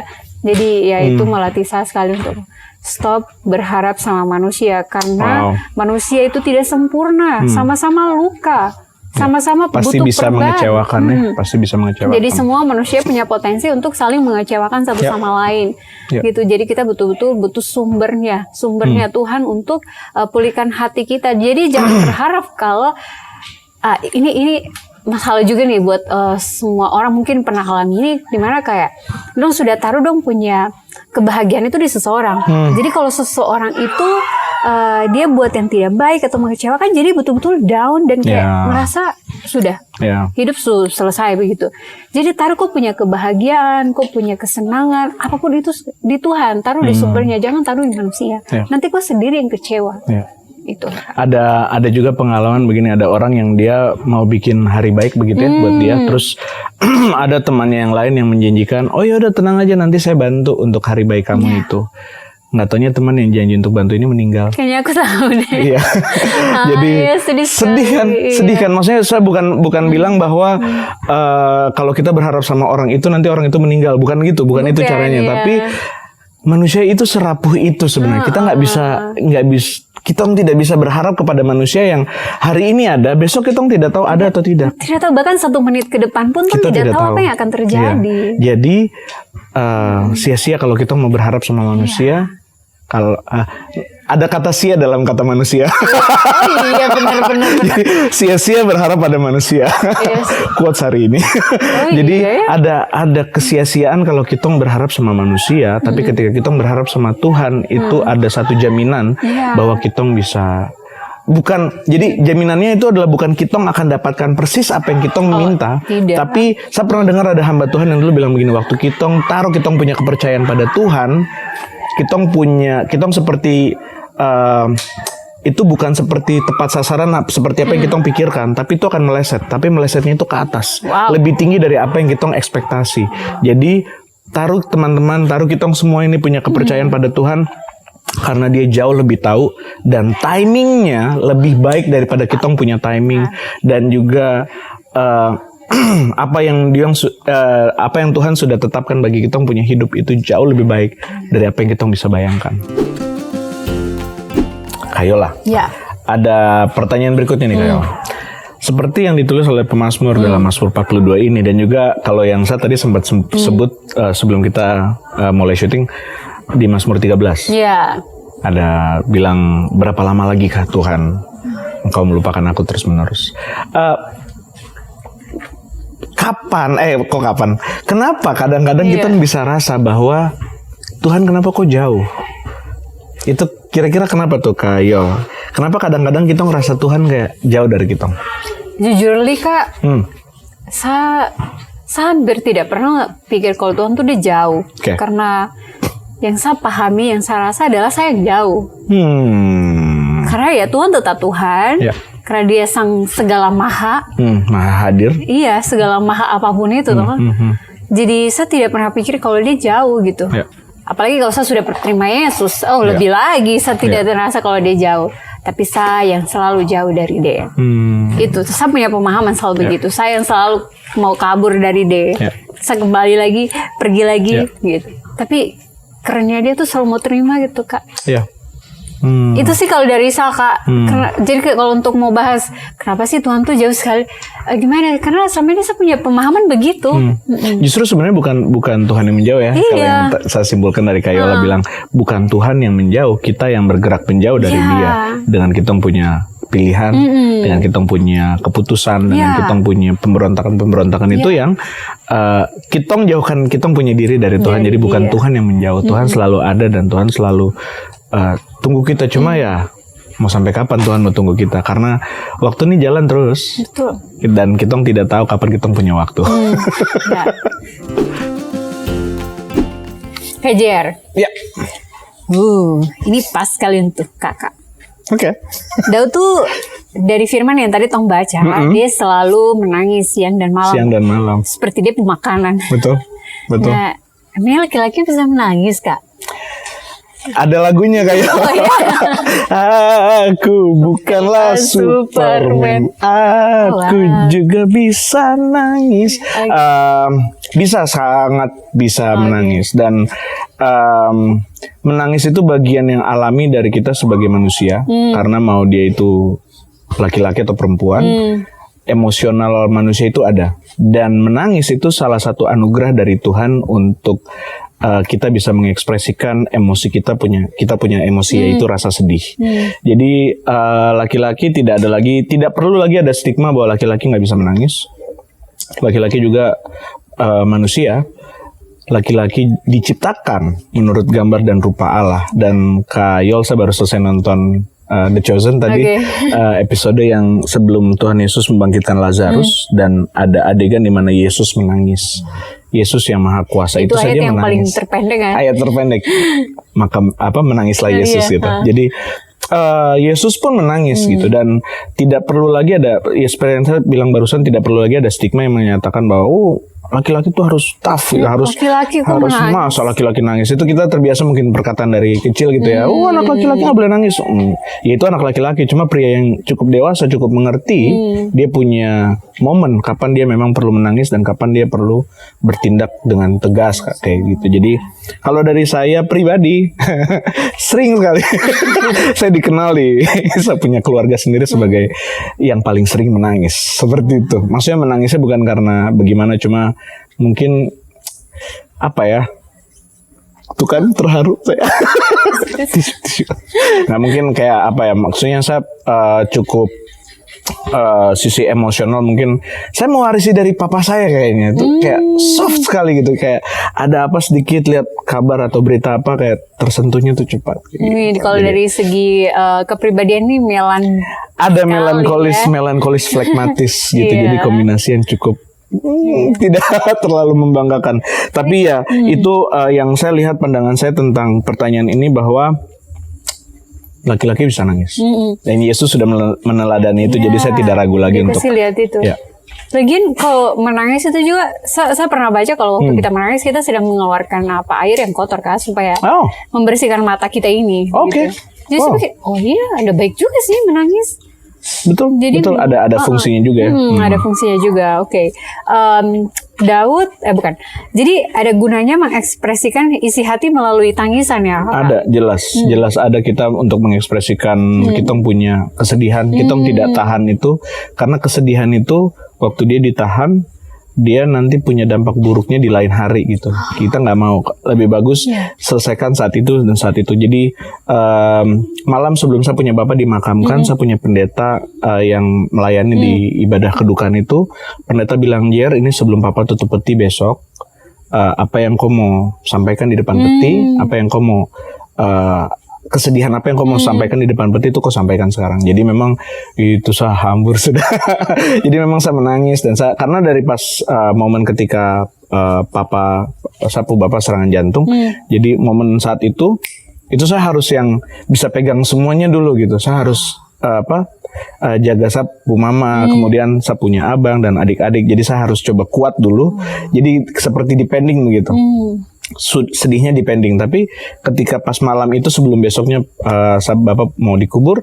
Jadi ya itu melatih saya sekali untuk stop berharap sama manusia. Karena manusia itu tidak sempurna. Sama-sama luka. Sama-sama pasti butuh bisa mengecewakan ya. Pasti bisa mengecewakan. Jadi semua manusia punya potensi untuk saling mengecewakan satu sama lain. Gitu. Jadi kita betul-betul butuh sumbernya. Sumbernya Tuhan untuk pulihkan hati kita. Jadi jangan berharap kalau ini masalah juga nih buat semua orang mungkin pernah alami ini, dimana kayak dong sudah taruh dong punya kebahagiaan itu di seseorang. Jadi kalau seseorang itu dia buat yang tidak baik atau mengecewakan, jadi betul-betul down dan kayak merasa sudah hidup selesai begitu. Jadi taruh kok punya kebahagiaan, kok punya kesenangan, apapun itu di Tuhan, taruh di sumbernya, jangan taruh di manusia. Nanti kok sendiri yang kecewa. Itu. Ada juga pengalaman begini, ada orang yang dia mau bikin hari baik begitu ya buat dia, terus ada temannya yang lain yang menjanjikan, oh ya udah tenang aja nanti saya bantu untuk hari baik kamu itu. Nggak taunya teman yang janji untuk bantu ini meninggal. Kayaknya aku tahu deh. Iya. Jadi sedih kan. Maksudnya saya bukan bilang bahwa kalau kita berharap sama orang itu nanti orang itu meninggal, bukan gitu, bukan itu caranya. Tapi manusia itu serapuh itu sebenarnya. Kita nggak bisa kita tidak bisa berharap kepada manusia yang hari ini ada, besok kita tidak tahu ada atau tidak. Tidak tahu, bahkan 1 menit ke depan pun kita tidak tahu apa yang akan terjadi. Jadi sia-sia kalau kita mau berharap sama manusia. Kalau ada kata sia dalam kata manusia. Oh iya, benar. Sia-sia berharap pada manusia. Quotes hari ini. Jadi ada kesia-siaan kalau kita berharap sama manusia, tapi ketika kita berharap sama Tuhan, itu ada satu jaminan bahwa kita bisa. Jadi jaminannya itu adalah bukan kita akan dapatkan persis apa yang kita minta, tapi saya pernah dengar ada hamba Tuhan yang dulu bilang begini, waktu kita punya kepercayaan pada Tuhan, kita seperti itu bukan seperti tepat sasaran seperti apa yang kita pikirkan, tapi itu akan meleset. Tapi melesetnya itu ke atas, lebih tinggi dari apa yang kita ekspektasi. Jadi taruh kita semua ini punya kepercayaan pada Tuhan, karena Dia jauh lebih tahu dan timingnya lebih baik daripada kita punya timing, dan juga apa yang Tuhan sudah tetapkan bagi kita punya hidup itu jauh lebih baik dari apa yang kita bisa bayangkan. Kayola. Ada pertanyaan berikutnya nih, Kayola. Seperti yang ditulis oleh pemazmur dalam Mazmur 42 ini, dan juga kalau yang saya tadi sempat sebut sebelum kita mulai syuting di Mazmur 13. Ada bilang, berapa lama lagi kah Tuhan Engkau melupakan aku terus-menerus. Kapan? Kenapa kadang-kadang kita bisa rasa bahwa Tuhan kenapa kok jauh? Itu kira-kira kenapa tuh, Kak Yol? Kenapa kadang-kadang kita ngerasa Tuhan kayak jauh dari kita? Jujur li, Kak, saya hampir tidak pernah pikir kalau Tuhan tuh dia jauh. Karena yang saya pahami, yang saya rasa adalah saya yang jauh. Karena ya Tuhan tetap Tuhan. Karena Dia sang segala maha. Maha hadir. Iya, segala maha apapun itu. Jadi saya tidak pernah pikir kalau Dia jauh gitu. Apalagi kalau saya sudah terima Yesus, lebih lagi saya tidak terasa kalau Dia jauh. tapi saya yang selalu jauh dari dia. Itu saya punya pemahaman selalu begitu. Saya yang selalu mau kabur dari dia. Saya kembali lagi, pergi lagi gitu. Tapi kerennya dia tuh selalu mau terima gitu, Kak. Itu sih kalau dari Sal, Kak. Jadi kalau untuk mau bahas kenapa sih Tuhan tuh jauh sekali, gimana? Karena selama ini saya punya pemahaman begitu. Justru sebenarnya bukan Tuhan yang menjauh ya. Kalau yang saya simpulkan dari Kak Yola bilang, bukan Tuhan yang menjauh, kita yang bergerak menjauh dari Dia. Dengan kita punya pilihan, dengan kita punya keputusan, dengan kita punya pemberontakan itu yang kita jauhkan, kita punya diri dari Tuhan. Jadi bukan Tuhan yang menjauh, Tuhan selalu ada dan Tuhan selalu tunggu kita. Cuma ya mau sampai kapan Tuhan mau tunggu kita, karena waktu ini jalan terus. Betul. Dan kita tidak tahu kapan kita punya waktu. Kejar. Ya. Ini pas sekali untuk Kakak. Oke. Daud tuh dari firman yang tadi Tong baca, dia selalu menangis siang dan malam. Siang dan malam. Seperti dia pemakanan. Betul. Nah, emangnya laki-laki bisa menangis, Kak? Ada lagunya kayak aku bukanlah Superman, aku juga bisa nangis. Bisa, sangat bisa menangis. Dan menangis itu bagian yang alami dari kita sebagai manusia. Karena mau dia itu laki-laki atau perempuan, emosional manusia itu ada. Dan menangis itu salah satu anugerah dari Tuhan untuk kita bisa mengekspresikan emosi kita punya emosi, yaitu rasa sedih. Jadi laki-laki tidak perlu lagi ada stigma bahwa laki-laki nggak bisa menangis. Laki-laki juga manusia. Laki-laki diciptakan menurut gambar dan rupa Allah. Dan Kak Yol, saya baru selesai nonton The Chosen tadi, episode yang sebelum Tuhan Yesus membangkitkan Lazarus, dan ada adegan di mana Yesus menangis. Yesus yang Maha Kuasa itu saja yang paling menangis. terpendek kan? Ayat terpendek. Maka menangislah Yesus gitu. Jadi Yesus pun menangis gitu, dan tidak perlu lagi ada, ya seperti yang saya bilang barusan, tidak perlu lagi ada stigma yang menyatakan bahwa laki-laki tuh harus tough, harus masa laki-laki nangis. Itu kita terbiasa mungkin perkataan dari kecil gitu ya. Anak laki-laki nggak boleh nangis. Ya itu anak laki-laki. Cuma pria yang cukup dewasa, cukup mengerti, dia punya momen kapan dia memang perlu menangis dan kapan dia perlu bertindak dengan tegas kayak gitu. Jadi kalau dari saya pribadi sering sekali saya dikenal saya punya keluarga sendiri sebagai yang paling sering menangis. Seperti itu. Maksudnya menangisnya bukan karena bagaimana, cuma mungkin apa ya, tuh kan terharu saya. Nah mungkin kayak apa ya, maksudnya saya cukup sisi emosional, mungkin saya mewarisi dari papa saya kayaknya. Itu kayak soft sekali gitu, kayak ada apa sedikit lihat kabar atau berita apa kayak tersentuhnya tuh cepat. Ini kalau dari segi kepribadian nih ada melankolis flekmatis gitu. Jadi kombinasi yang cukup tidak terlalu membanggakan. Tapi ya itu yang saya lihat, pandangan saya tentang pertanyaan ini, bahwa laki-laki bisa nangis. Dan Yesus sudah meneladani itu, jadi saya tidak ragu lagi untuk lihat itu. Lagian kalau menangis itu juga, saya pernah baca kalau waktu kita menangis, kita sedang mengeluarkan air yang kotor kan, supaya membersihkan mata kita ini. Gitu. Jadi saya pikir, ada baik juga sih menangis. Betul. Jadi, betul, ada fungsinya juga ya. Ada fungsinya juga. Oke. Daud, bukan. Jadi ada gunanya mengekspresikan isi hati melalui tangisan ya? Ada, jelas ada kita untuk mengekspresikan kita punya kesedihan, kita tidak tahan itu, karena kesedihan itu waktu dia ditahan, dia nanti punya dampak buruknya di lain hari gitu. Kita nggak mau, lebih bagus selesaikan saat itu dan saat itu. Jadi malam sebelum saya punya bapak dimakamkan, saya punya pendeta yang melayani di ibadah kedukaan itu. Pendeta bilang, Jer, ini sebelum papa tutup peti besok, apa yang kau mau sampaikan di depan peti, apa yang kau mau kesedihan apa yang kau mau sampaikan di depan peti itu kau sampaikan sekarang. Jadi memang itu saya hambur sudah. Jadi memang saya menangis, dan saya, karena dari pas momen ketika sapu bapak serangan jantung, jadi momen saat itu saya harus yang bisa pegang semuanya dulu gitu. Saya harus jaga sapu mama, kemudian sapunya abang dan adik-adik. Jadi saya harus coba kuat dulu. Jadi seperti depending begitu. Sedihnya depending. Tapi ketika pas malam itu sebelum besoknya bapak mau dikubur,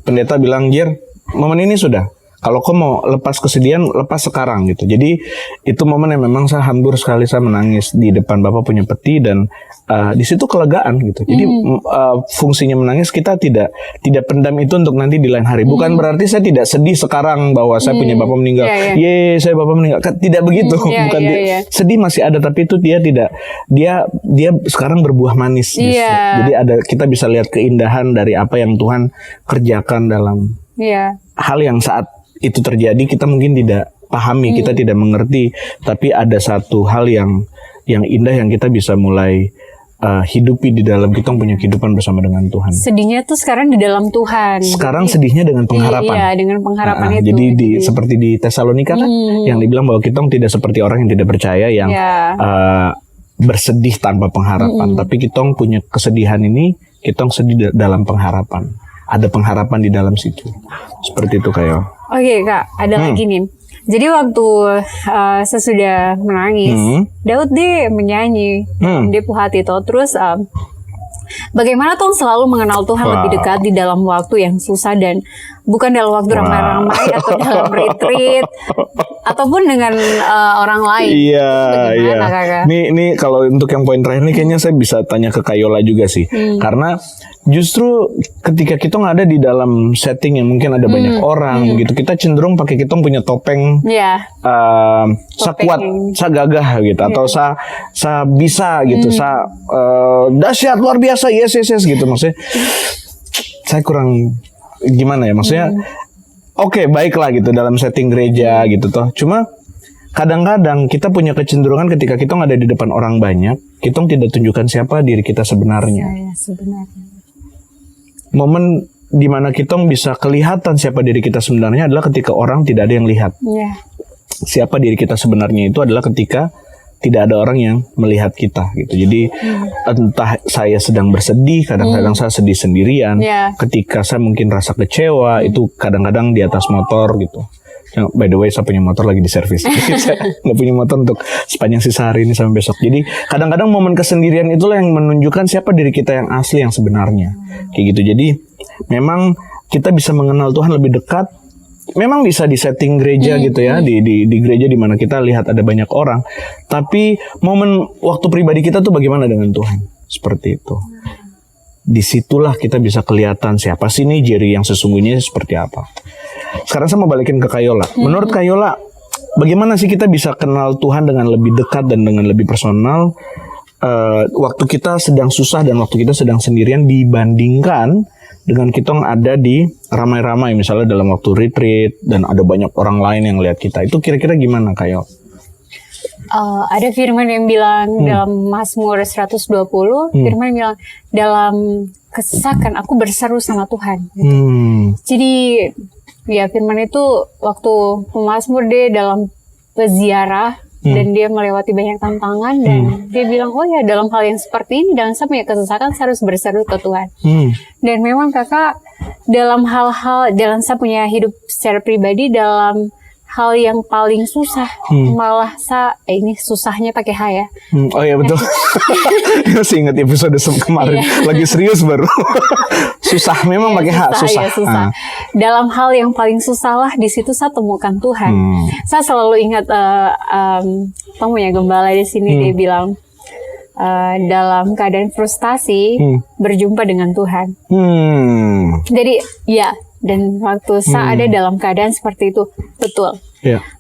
pendeta bilang, Jir, momen ini sudah. Kalau kau mau lepas kesedihan, lepas sekarang gitu. Jadi itu momen yang memang saya hambur sekali, saya menangis di depan Bapak punya peti dan di situ kelegaan gitu. Jadi fungsinya menangis, kita tidak pendam itu untuk nanti di lain hari. Bukan berarti saya tidak sedih sekarang bahwa saya punya Bapak meninggal. Ye, saya Bapak meninggal. Tidak begitu. Bukan sedih masih ada, tapi itu dia tidak. Dia sekarang berbuah manis. Jadi kita bisa lihat keindahan dari apa yang Tuhan kerjakan dalam hal yang saat itu terjadi kita mungkin tidak pahami, kita tidak mengerti, tapi ada satu hal yang indah yang kita bisa mulai hidupi di dalam kita punya kehidupan bersama dengan Tuhan. Sedihnya tuh sekarang di dalam Tuhan. Sekarang sedihnya dengan pengharapan. Iya, dengan pengharapan itu. Jadi seperti di Tesalonika kan, yang dibilang bahwa kita tidak seperti orang yang tidak percaya, yang bersedih tanpa pengharapan. Tapi kita punya kesedihan ini, kita sedih dalam pengharapan. Ada pengharapan di dalam situ. Seperti itu kayak. Oke Kak, ada lagi nih. Jadi waktu sesudah menangis, Daud dia menyanyi di hati itu. Terus bagaimana tuh selalu mengenal Tuhan lebih dekat di dalam waktu yang susah dan bukan dalam waktu ramai-ramai atau dalam retreat ataupun dengan orang lain. Iya. Ini kalau untuk yang poin terakhir nih kayaknya saya bisa tanya ke Kayola juga sih. Karena justru ketika kita nggak ada di dalam setting yang mungkin ada banyak orang gitu, kita cenderung pakai kita punya topeng. Saya kuat, saya gagah gitu, atau saya bisa gitu, saya dahsyat luar biasa, yes gitu. Maksudnya saya kurang gimana ya, maksudnya oke, baiklah gitu dalam setting gereja gitu toh. Cuma kadang-kadang kita punya kecenderungan ketika kita ada di depan orang banyak, kita tidak tunjukkan siapa diri kita sebenarnya. Momen di mana kita bisa kelihatan siapa diri kita sebenarnya adalah ketika orang tidak ada yang lihat. Siapa diri kita sebenarnya itu adalah ketika tidak ada orang yang melihat kita gitu. Jadi entah saya sedang bersedih, kadang-kadang saya sedih sendirian. Ketika saya mungkin rasa kecewa, itu kadang-kadang di atas motor gitu. By the way, saya punya motor lagi di servis. Saya nggak punya motor untuk sepanjang sisa hari ini sampai besok. Jadi kadang-kadang momen kesendirian itulah yang menunjukkan siapa diri kita yang asli, yang sebenarnya. Kayak gitu. Jadi memang kita bisa mengenal Tuhan lebih dekat. Memang bisa di setting gereja gitu ya, di gereja di mana kita lihat ada banyak orang. Tapi momen waktu pribadi kita tuh bagaimana dengan Tuhan? Seperti itu. Disitulah kita bisa kelihatan siapa sih nih Jerry yang sesungguhnya seperti apa. Sekarang saya mau balikin ke Kayola. Menurut Kayola, bagaimana sih kita bisa kenal Tuhan dengan lebih dekat dan dengan lebih personal waktu kita sedang susah dan waktu kita sedang sendirian dibandingkan dengan kita yang ada di ramai-ramai, misalnya dalam waktu retreat dan ada banyak orang lain yang lihat kita. Itu kira-kira gimana, Kayo? Ada firman yang bilang dalam Mazmur 120, firman yang bilang dalam kesesakan aku berseru sama Tuhan. Gitu. Jadi ya firman itu waktu pemazmur dia dalam peziarah dan dia melewati banyak tantangan dan dia bilang, oh ya dalam hal yang seperti ini dalam saya punya kesesakan saya harus berseru ke Tuhan. Dan memang kakak dalam hal-hal dalam saya punya hidup secara pribadi dalam hal yang paling susah malah ini susahnya pakai H ya. Oh iya betul. Masih ingat episode kemarin lagi serius baru. Susah memang pakai H, susah. Ya, susah. Dalam hal yang paling susah lah di situ saya temukan Tuhan. Saya selalu ingat kamu ya gembala di sini dia bilang dalam keadaan frustasi berjumpa dengan Tuhan. Jadi ya. Dan waktu saya ada dalam keadaan seperti itu, betul.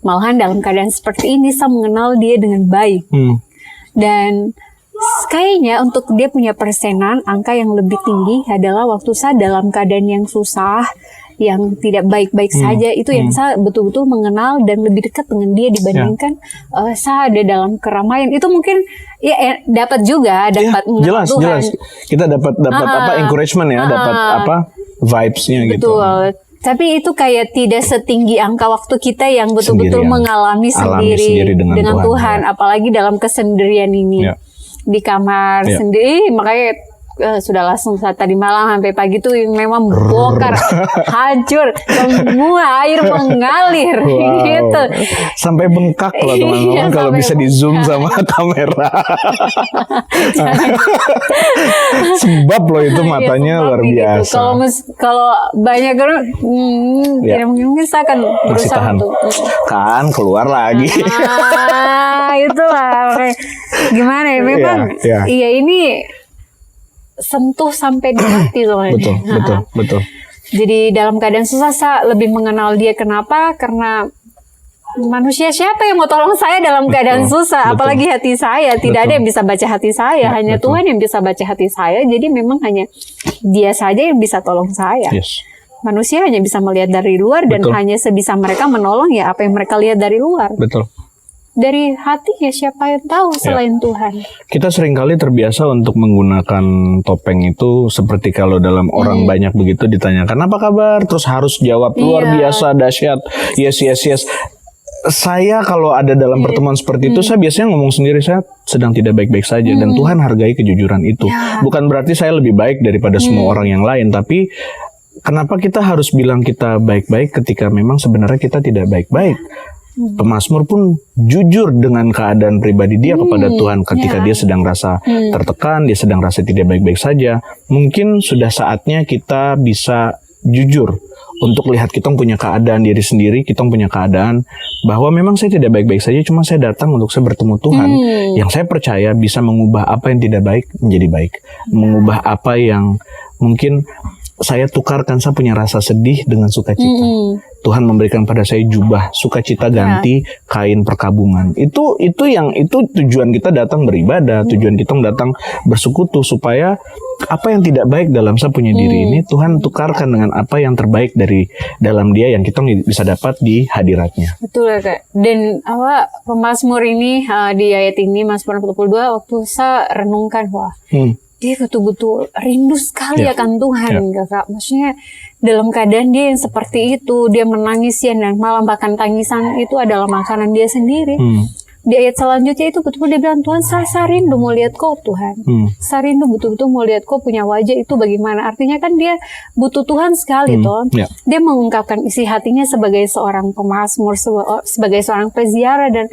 Malahan dalam keadaan seperti ini, saya mengenal dia dengan baik. Dan kayaknya untuk dia punya persenan, angka yang lebih tinggi adalah waktu saya dalam keadaan yang susah, yang tidak baik-baik saja, itu yang saya betul-betul mengenal dan lebih dekat dengan dia dibandingkan saya ada dalam keramaian. Itu mungkin ya dapat juga, dapat mengenal Tuhan. Jelas. Kita dapat encouragement ya, dapat vibes-nya gitu. Betul. Tapi itu kayak tidak setinggi angka waktu kita yang betul-betul mengalami sendiri dengan Tuhan. Apalagi dalam kesendirian ini. Di kamar sendiri, makanya sudah langsung saat tadi malam sampai pagi tuh memang bongkar, hancur, semua air mengalir gitu. Sampai bengkak loh teman-teman kalau bisa di zoom sama kamera. Sebab loh itu matanya luar biasa. Kalau banyak orang tidak mungkin saya akan berusaha untuk kan keluar lagi. Itulah gimana ya memang iya ini sentuh sampai di hati soalnya. Betul. Jadi dalam keadaan susah saya lebih mengenal dia. Kenapa? Karena manusia siapa yang mau tolong saya dalam keadaan susah? Apalagi hati saya. Tidak ada yang bisa baca hati saya. Hanya Tuhan yang bisa baca hati saya. Jadi memang hanya dia saja yang bisa tolong saya. Manusia hanya bisa melihat dari luar dan hanya sebisa mereka menolong ya apa yang mereka lihat dari luar. Betul. Dari hati ya siapa yang tahu selain Tuhan. Kita seringkali terbiasa untuk menggunakan topeng itu seperti kalau dalam orang banyak begitu ditanyakan apa kabar, terus harus jawab luar biasa dahsyat, yes. Saya kalau ada dalam pertemuan seperti itu, saya biasanya ngomong sendiri, saya sedang tidak baik-baik saja. Dan Tuhan hargai kejujuran itu. Bukan berarti saya lebih baik daripada semua orang yang lain, tapi kenapa kita harus bilang kita baik-baik ketika memang sebenarnya kita tidak baik-baik? Pemazmur pun jujur dengan keadaan pribadi dia kepada Tuhan ketika dia sedang rasa tertekan, dia sedang rasa tidak baik-baik saja. Mungkin sudah saatnya kita bisa jujur untuk lihat kita punya keadaan diri sendiri, kita punya keadaan bahwa memang saya tidak baik-baik saja, cuma saya datang untuk saya bertemu Tuhan yang saya percaya bisa mengubah apa yang tidak baik menjadi baik, mengubah apa yang mungkin saya tukarkan, saya punya rasa sedih dengan sukacita. Tuhan memberikan pada saya jubah sukacita ganti kain perkabungan. Itu tujuan kita datang beribadah, tujuan kita datang bersekutu supaya apa yang tidak baik dalam saya punya diri ini Tuhan tukarkan dengan apa yang terbaik dari dalam dia yang kita bisa dapat di hadiratnya. Betul ya Kak. Dan pemazmur ini di ayat ini Mazmur 42 waktu saya renungkan dia betul-betul rindu sekali akan Tuhan, Kakak. Maksudnya dalam keadaan dia yang seperti itu, dia menangis siang dan malam, bahkan tangisan itu adalah makanan dia sendiri. Di ayat selanjutnya itu betul-betul dia bilang, Tuhan saya rindu mau lihat kau Tuhan. Saya rindu betul-betul mau lihat kau punya wajah itu bagaimana. Artinya kan dia butuh Tuhan sekali toh. Dia mengungkapkan isi hatinya sebagai seorang pemazmur, sebagai seorang peziarah dan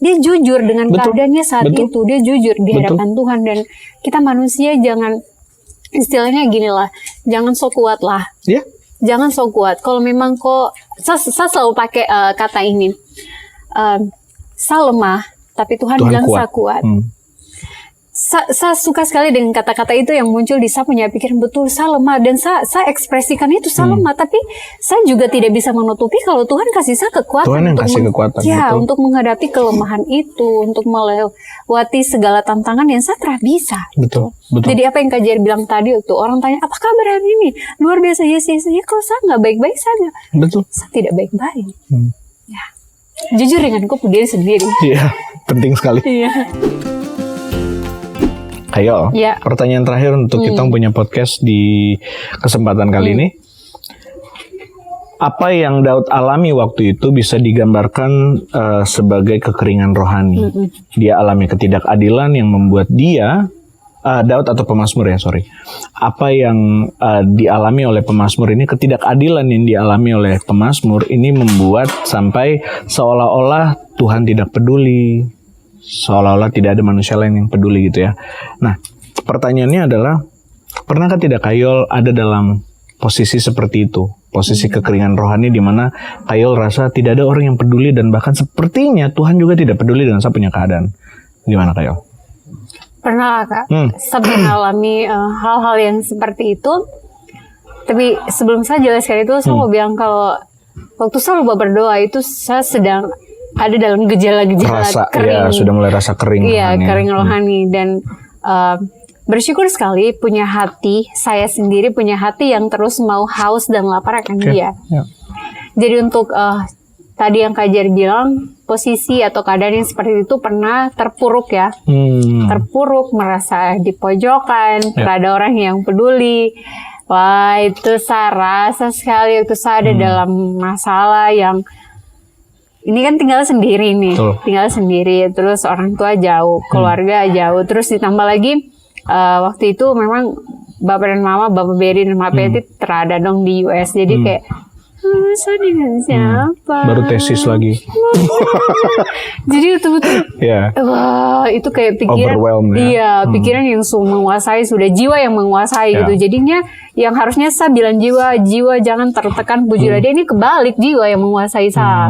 dia jujur dengan keadaannya saat itu. Dia jujur di hadapan Tuhan. Dan kita manusia jangan, istilahnya gini lah, jangan so kuat lah. Jangan so kuat. Kalau memang saya selalu pakai kata ini. Saya lemah, tapi Tuhan bilang saya kuat. Saya suka sekali dengan kata-kata itu yang muncul di saya punya pikiran, betul saya lemah dan saya ekspresikan itu saya lemah, tapi saya juga tidak bisa menutupi kalau Tuhan kasih saya kekuatan. Tuhan yang kasih kekuatan. Untuk menghadapi kelemahan itu, untuk melewati segala tantangan yang saya tidak bisa. Betul. Jadi apa yang Kak Jer bilang tadi waktu orang tanya apa kabar hari ini, luar biasa ya kalau saya nggak baik-baik saja. Saya tidak baik-baik. Jujur denganku diri sendiri. Penting sekali. Ayo, pertanyaan terakhir untuk kita punya podcast di kesempatan kali ini. Apa yang Daud alami waktu itu bisa digambarkan sebagai kekeringan rohani. Dia alami ketidakadilan yang membuat dia, Daud atau pemazmur apa yang dialami oleh pemazmur ini, ketidakadilan yang dialami oleh pemazmur ini membuat sampai seolah-olah Tuhan tidak peduli, seolah-olah tidak ada manusia lain yang peduli gitu ya. Nah, pertanyaannya adalah, pernahkah tidak Kayol ada dalam posisi seperti itu? Posisi kekeringan rohani di mana Kayol rasa tidak ada orang yang peduli dan bahkan sepertinya Tuhan juga tidak peduli dengan saya punya keadaan. Gimana Kayol? Pernah Kak, saya mengalami hal-hal yang seperti itu. Tapi sebelum saya jelaskan itu, saya mau bilang kalau waktu saya lupa berdoa itu saya sedang ada dalam gejala-gejala kering. Sudah mulai rasa kering rohani. Kering rohani. Dan bersyukur sekali punya hati, saya sendiri punya hati yang terus mau haus dan lapar akan dia. Jadi untuk tadi yang Kak Jer bilang, posisi atau keadaan yang seperti itu pernah terpuruk ya. Terpuruk, merasa di pojokan, tidak ada orang yang peduli. Wah, itu saya rasa sekali itu saya ada dalam masalah yang ini kan tinggal sendiri nih. Tinggal sendiri, terus orang tua jauh, keluarga jauh, terus ditambah lagi waktu itu memang Bapak dan Mama, Bapak Berry dan Mama Betty terada dong di US. Jadi kayak masa dengan siapa? Baru tesis lagi. Jadi betul-betul wah, itu kayak pikiran, overwhelmed, iya, pikiran yang menguasai, sudah jiwa yang menguasai gitu. Jadinya yang harusnya saya bilang jiwa jangan tertekan, pujilah dia, ini kebalik, jiwa yang menguasai saya.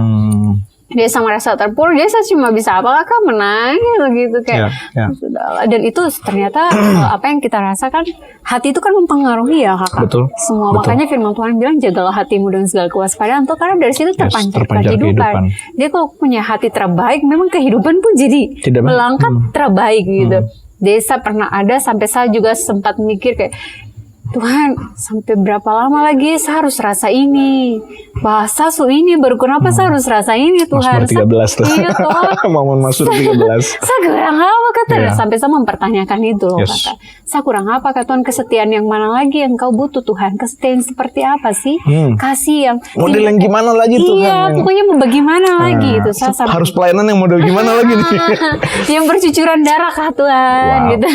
Dia sama rasa terpuruk, dia cuma bisa apakah menangis gitu kayak sudahlah. Dan itu ternyata apa yang kita rasakan, hati itu kan mempengaruhi ya kakak. Betul. Semua makanya firman Tuhan bilang jagalah hatimu dengan segala kewaspadaan, tuh karena dari situ terpancar kehidupan. Dia kalau punya hati terbaik, memang kehidupan pun jadi melangkah terbaik gitu. Desa pernah ada sampai saya juga sempat mikir kayak, Tuhan, sampai berapa lama lagi saya harus rasa ini? Bahasa ini baru kenapa saya harus rasa ini, Tuhan? Mazmur 13 tuh. Iya, Momen Mazmur 13. Saya kurang apa kata? Sampai saya mempertanyakan itu loh kata. Saya kurang apa kata Tuhan, kesetiaan yang mana lagi yang kau butuh Tuhan? Kesetiaan seperti apa sih? Kasih yang model yang gimana lagi Tuhan? Iya, pokoknya mau bagaimana lagi itu. Saya harus pelayanan yang model gimana lagi nih? Yang bercucuran darah kah Tuhan? Gitu.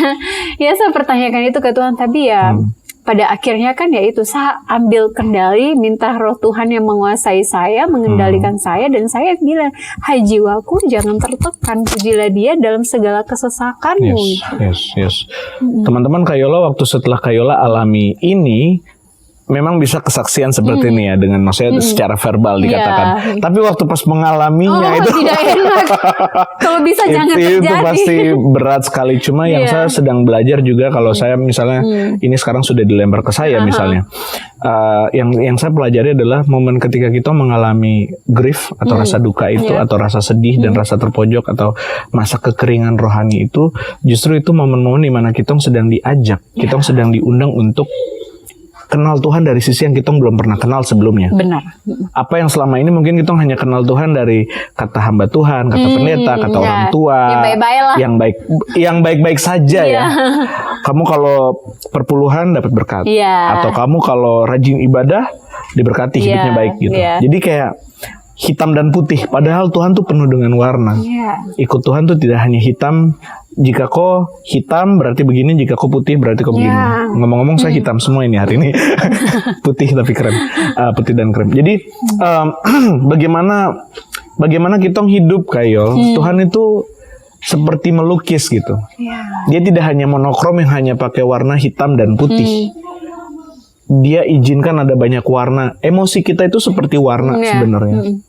Ya saya pertanyakan itu ke Tuhan, tapi ya pada akhirnya kan ya itu, saya ambil kendali, minta roh Tuhan yang menguasai saya, mengendalikan saya, dan saya bilang, hai jiwaku jangan tertekan, pujilah dia dalam segala kesesakanmu. Yes. Teman-teman, Kayola waktu setelah Kayola alami ini, memang bisa kesaksian seperti ini ya, dengan maksudnya secara verbal dikatakan. Tapi waktu pas mengalaminya itu tidak enak. Kalau bisa jangan terjadi. Itu pasti berat sekali. Cuma yang saya sedang belajar juga, kalau saya misalnya ini sekarang sudah dilempar ke saya misalnya, yang saya pelajari adalah momen ketika kita mengalami grief atau rasa duka itu, atau rasa sedih dan rasa terpojok atau masa kekeringan rohani itu, justru itu momen-momen di mana kita sedang diajak, kita sedang diundang untuk kenal Tuhan dari sisi yang kita belum pernah kenal sebelumnya. Benar. Apa yang selama ini mungkin kita hanya kenal Tuhan dari kata hamba Tuhan, kata pendeta, kata orang tua, yang baik-baik saja ya. Kamu kalau perpuluhan dapat berkat, atau kamu kalau rajin ibadah diberkati, hidupnya baik gitu. Jadi kayak hitam dan putih, padahal Tuhan tuh penuh dengan warna. Ikut Tuhan tuh tidak hanya hitam. Jika kau hitam berarti begini, jika kau putih berarti kau begini. Ngomong-ngomong saya hitam semua ini hari ini. Putih tapi keren. Putih dan krem. Jadi bagaimana kita hidup Kayol, Tuhan itu seperti melukis gitu. Dia tidak hanya monokrom yang hanya pakai warna hitam dan putih. Dia izinkan ada banyak warna. Emosi kita itu seperti warna sebenarnya.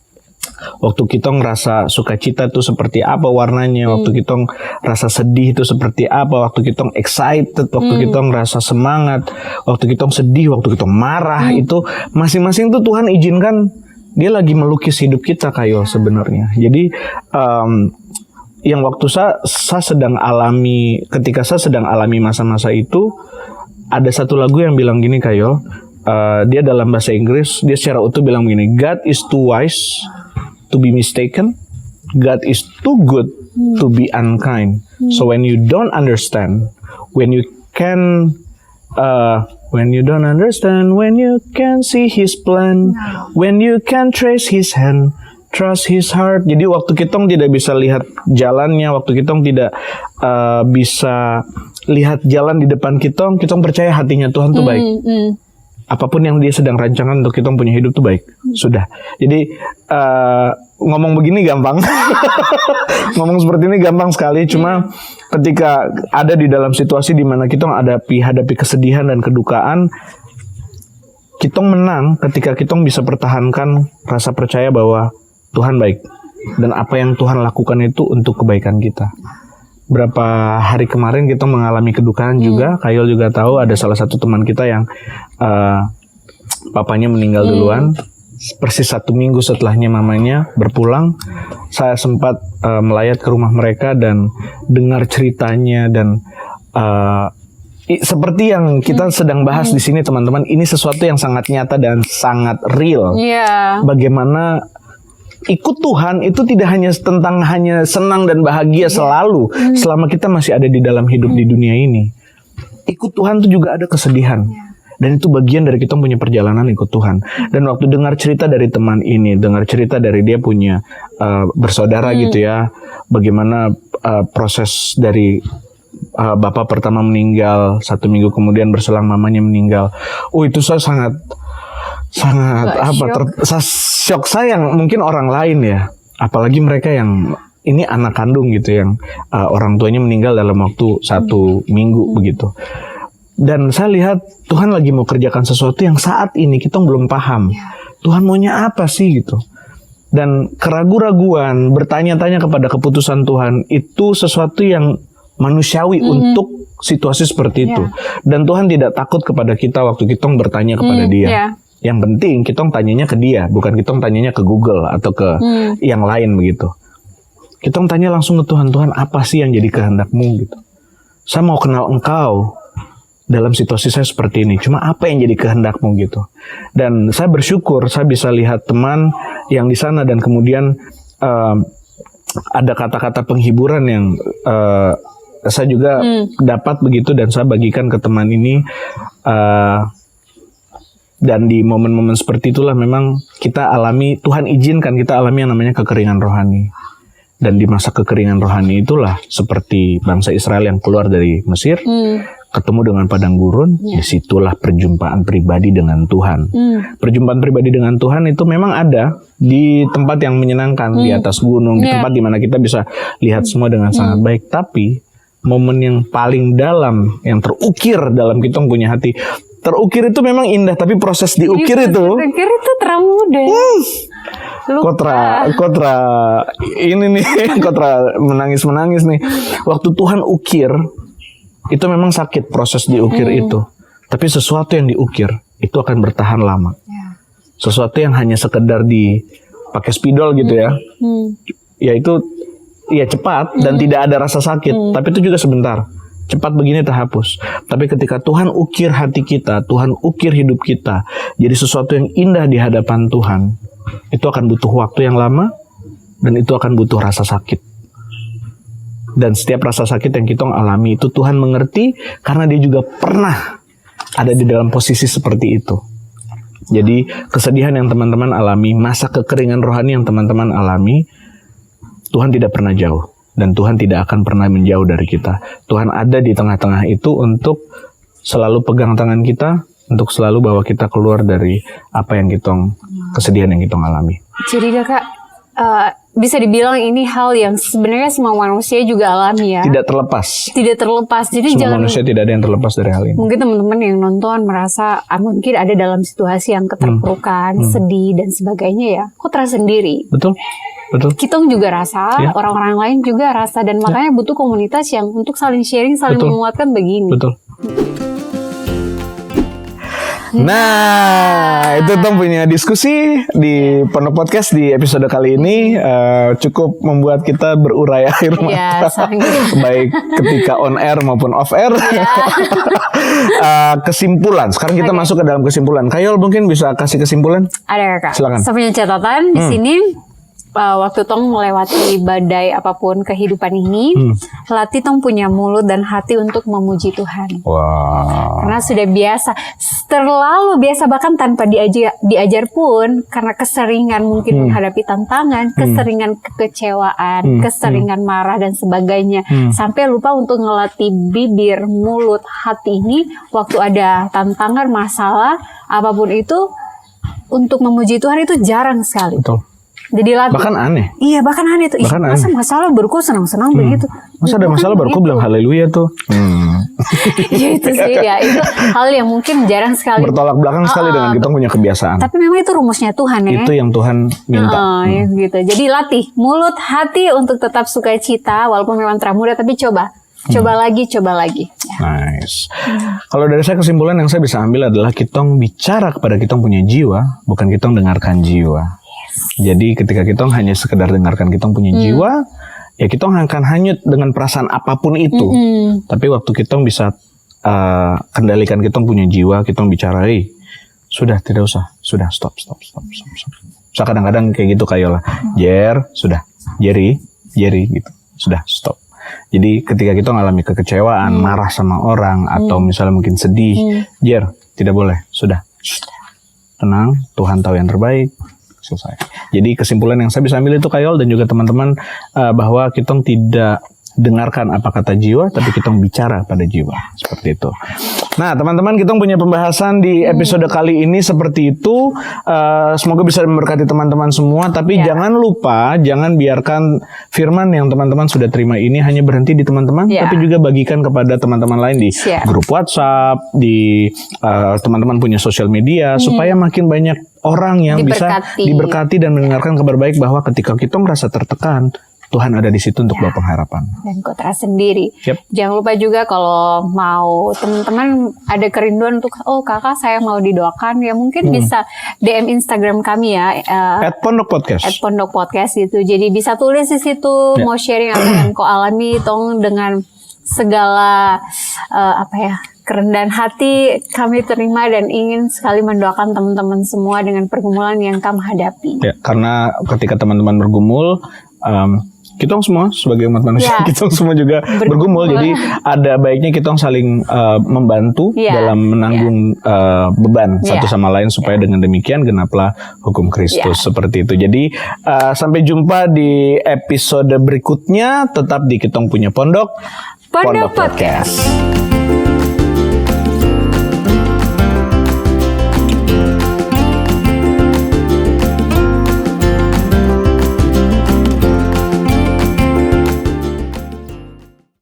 Waktu kita ngerasa sukacita itu seperti apa warnanya, waktu kita ngerasa sedih itu seperti apa, waktu kita excited, waktu kita ngerasa semangat, waktu kita sedih, waktu kita marah, itu masing-masing tuh Tuhan izinkan dia lagi melukis hidup kita Kayol sebenarnya. Jadi yang waktu saya sedang alami, ketika saya sedang alami masa-masa itu, ada satu lagu yang bilang gini Kayol, dia dalam bahasa Inggris, dia secara utuh bilang begini, God is too wise to be mistaken, God is too good to be unkind. So when you don't understand, when you don't understand, when you can see His plan, when you can trace His hand, trust His heart. Jadi waktu kita tidak bisa lihat jalannya, waktu kita tidak bisa lihat jalan di depan kita percaya hatinya Tuhan tuh baik. Apapun yang dia sedang rancangan untuk kita punya hidup tuh baik. Sudah. Jadi ngomong begini gampang. Ngomong seperti ini gampang sekali. Cuma ketika ada di dalam situasi di mana kita hadapi kesedihan dan kedukaan, kita menang ketika kita bisa pertahankan rasa percaya bahwa Tuhan baik. Dan apa yang Tuhan lakukan itu untuk kebaikan kita. Berapa hari kemarin kita mengalami kedukaan juga. Kayol juga tahu ada salah satu teman kita yang papanya meninggal duluan. Persis 1 minggu setelahnya mamanya berpulang, saya sempat melayat ke rumah mereka dan dengar ceritanya dan seperti yang kita sedang bahas di sini teman-teman, ini sesuatu yang sangat nyata dan sangat real. Bagaimana ikut Tuhan itu tidak hanya tentang hanya senang dan bahagia selalu selama kita masih ada di dalam hidup di dunia ini. Ikut Tuhan itu juga ada kesedihan. Dan itu bagian dari kita punya perjalanan ikut Tuhan. Dan waktu dengar cerita dari teman ini, dengar cerita dari dia punya bersaudara gitu ya, bagaimana proses dari bapak pertama meninggal, 1 minggu kemudian berselang mamanya meninggal. Itu saya sangat shock saya yang mungkin orang lain ya, apalagi mereka yang ini anak kandung gitu yang orang tuanya meninggal dalam waktu 1 minggu begitu. Dan saya lihat Tuhan lagi mau kerjakan sesuatu yang saat ini kita belum paham. Tuhan maunya apa sih gitu. Dan keraguan-raguan, bertanya-tanya kepada keputusan Tuhan itu sesuatu yang manusiawi untuk situasi seperti itu. Dan Tuhan tidak takut kepada kita waktu kita bertanya kepada Dia. Yang penting kita tanyanya ke Dia, bukan kita tanyanya ke Google atau ke yang lain begitu. Kita tanya langsung ke Tuhan, Tuhan apa sih yang jadi kehendak-Mu gitu. Saya mau kenal Engkau dalam situasi saya seperti ini. Cuma apa yang jadi kehendak-Mu gitu. Dan saya bersyukur saya bisa lihat teman yang di sana dan kemudian ada kata-kata penghiburan yang saya juga dapat begitu dan saya bagikan ke teman ini. Dan di momen-momen seperti itulah memang kita alami, Tuhan izinkan kita alami yang namanya kekeringan rohani. Dan di masa kekeringan rohani itulah seperti bangsa Israel yang keluar dari Mesir, ketemu dengan padang gurun, disitulah perjumpaan pribadi dengan Tuhan. Perjumpaan pribadi dengan Tuhan itu memang ada di tempat yang menyenangkan, di atas gunung, di tempat di mana kita bisa lihat semua dengan sangat baik. Tapi momen yang paling dalam, yang terukir dalam kita punya hati, terukir itu memang indah, tapi proses diukir itu terang muda. Kotra ini nih, Kotra menangis nih. Waktu Tuhan ukir, itu memang sakit proses diukir itu. Tapi sesuatu yang diukir itu akan bertahan lama. Sesuatu yang hanya sekedar dipakai spidol gitu ya. Ya itu ya cepat dan tidak ada rasa sakit, tapi itu juga sebentar. Cepat begini terhapus. Tapi ketika Tuhan ukir hati kita, Tuhan ukir hidup kita, jadi sesuatu yang indah di hadapan Tuhan, itu akan butuh waktu yang lama dan itu akan butuh rasa sakit. Dan setiap rasa sakit yang kita alami itu Tuhan mengerti karena Dia juga pernah ada di dalam posisi seperti itu. Jadi kesedihan yang teman-teman alami, masa kekeringan rohani yang teman-teman alami, Tuhan tidak pernah jauh. Dan Tuhan tidak akan pernah menjauh dari kita. Tuhan ada di tengah-tengah itu untuk selalu pegang tangan kita, untuk selalu bawa kita keluar dari apa yang kita, kesedihan yang kita alami. Jadi kakak, bisa dibilang ini hal yang sebenarnya semua manusia juga alami ya. Tidak terlepas. Jadi semua manusia tidak ada yang terlepas dari hal ini. Mungkin teman-teman yang nonton merasa mungkin ada dalam situasi yang keterpurukan, sedih dan sebagainya ya. Kok terasa sendiri? Betul. Kita juga rasa, orang-orang lain juga rasa, dan makanya butuh komunitas yang untuk saling sharing, saling menguatkan begini. Betul. Nah, itu Tom punya diskusi di Pondok Podcast di episode kali ini cukup membuat kita berurai air mata, baik ketika on air maupun off air. Kesimpulan. Sekarang kita masuk ke dalam kesimpulan. Kayol mungkin bisa kasih kesimpulan? Ada kakak. Silakan. Saya punya catatan di sini. Waktu Tong melewati badai apapun kehidupan ini, latih Tong punya mulut dan hati untuk memuji Tuhan. Wow. Karena sudah biasa, terlalu biasa bahkan tanpa diajar pun, karena keseringan mungkin menghadapi tantangan, keseringan kekecewaan, keseringan marah dan sebagainya, sampai lupa untuk ngelatih bibir, mulut, hati ini waktu ada tantangan, masalah apapun itu, untuk memuji Tuhan itu jarang sekali. Betul. Jadi latih. Bahkan aneh. Iya, bahkan aneh tuh. Masa masalah baru kok senang-senang begitu. Masa ada masalah baru kok bilang haleluya tuh. Ya itu sih ya. Itu hal yang mungkin jarang sekali. Bertolak belakang sekali dengan kita punya kebiasaan. Tapi memang itu rumusnya Tuhan ya. Itu yang Tuhan minta. Ya, gitu. Jadi latih mulut, hati untuk tetap sukacita walaupun memang termuda, tapi coba lagi. Nice. Kalau dari saya kesimpulan yang saya bisa ambil adalah kita bicara kepada kita punya jiwa, bukan kita dengarkan jiwa. Jadi ketika kita hanya sekedar dengarkan kita punya jiwa, ya kita akan hanyut dengan perasaan apapun itu. Tapi waktu kita bisa kendalikan kita punya jiwa, kita bicara, sudah tidak usah, sudah stop. So kadang-kadang kayak gitu kayak lah, Jerry gitu, sudah stop. Jadi ketika kita ngalami kekecewaan, marah sama orang, atau misalnya mungkin sedih, tidak boleh, sudah, tenang, Tuhan tahu yang terbaik. Selesai. Jadi kesimpulan yang saya bisa ambil itu Kayol dan juga teman-teman bahwa kita tidak dengarkan apa kata jiwa, tapi kita bicara pada jiwa. Seperti itu. Nah, teman-teman, kita punya pembahasan di episode kali ini seperti itu. Semoga bisa memberkati teman-teman semua. Tapi jangan lupa, jangan biarkan firman yang teman-teman sudah terima ini hanya berhenti di teman-teman, tapi juga bagikan kepada teman-teman lain di grup WhatsApp, di teman-teman punya sosial media, supaya makin banyak orang yang bisa diberkati dan mendengarkan kabar baik bahwa ketika kita merasa tertekan, Tuhan ada di situ untuk bawa pengharapan. Dan kau terasa sendiri. Jangan lupa juga kalau mau teman-teman ada kerinduan untuk, kakak saya mau didoakan, ya mungkin bisa DM Instagram kami ya. @pondokpodcast. @pondokpodcast gitu. Jadi bisa tulis di situ, mau sharing apa yang kau alami, dengan segala kerendahan hati kami terima dan ingin sekali mendoakan teman-teman semua dengan pergumulan yang kamu hadapi. Ya, karena ketika teman-teman bergumul, kita semua sebagai umat manusia, kita semua juga bergumul. Jadi ada baiknya kita saling membantu dalam menanggung beban satu sama lain, supaya dengan demikian genaplah hukum Kristus. Seperti itu. Jadi sampai jumpa di episode berikutnya. Tetap di Kitong Punya Pondok Podcast.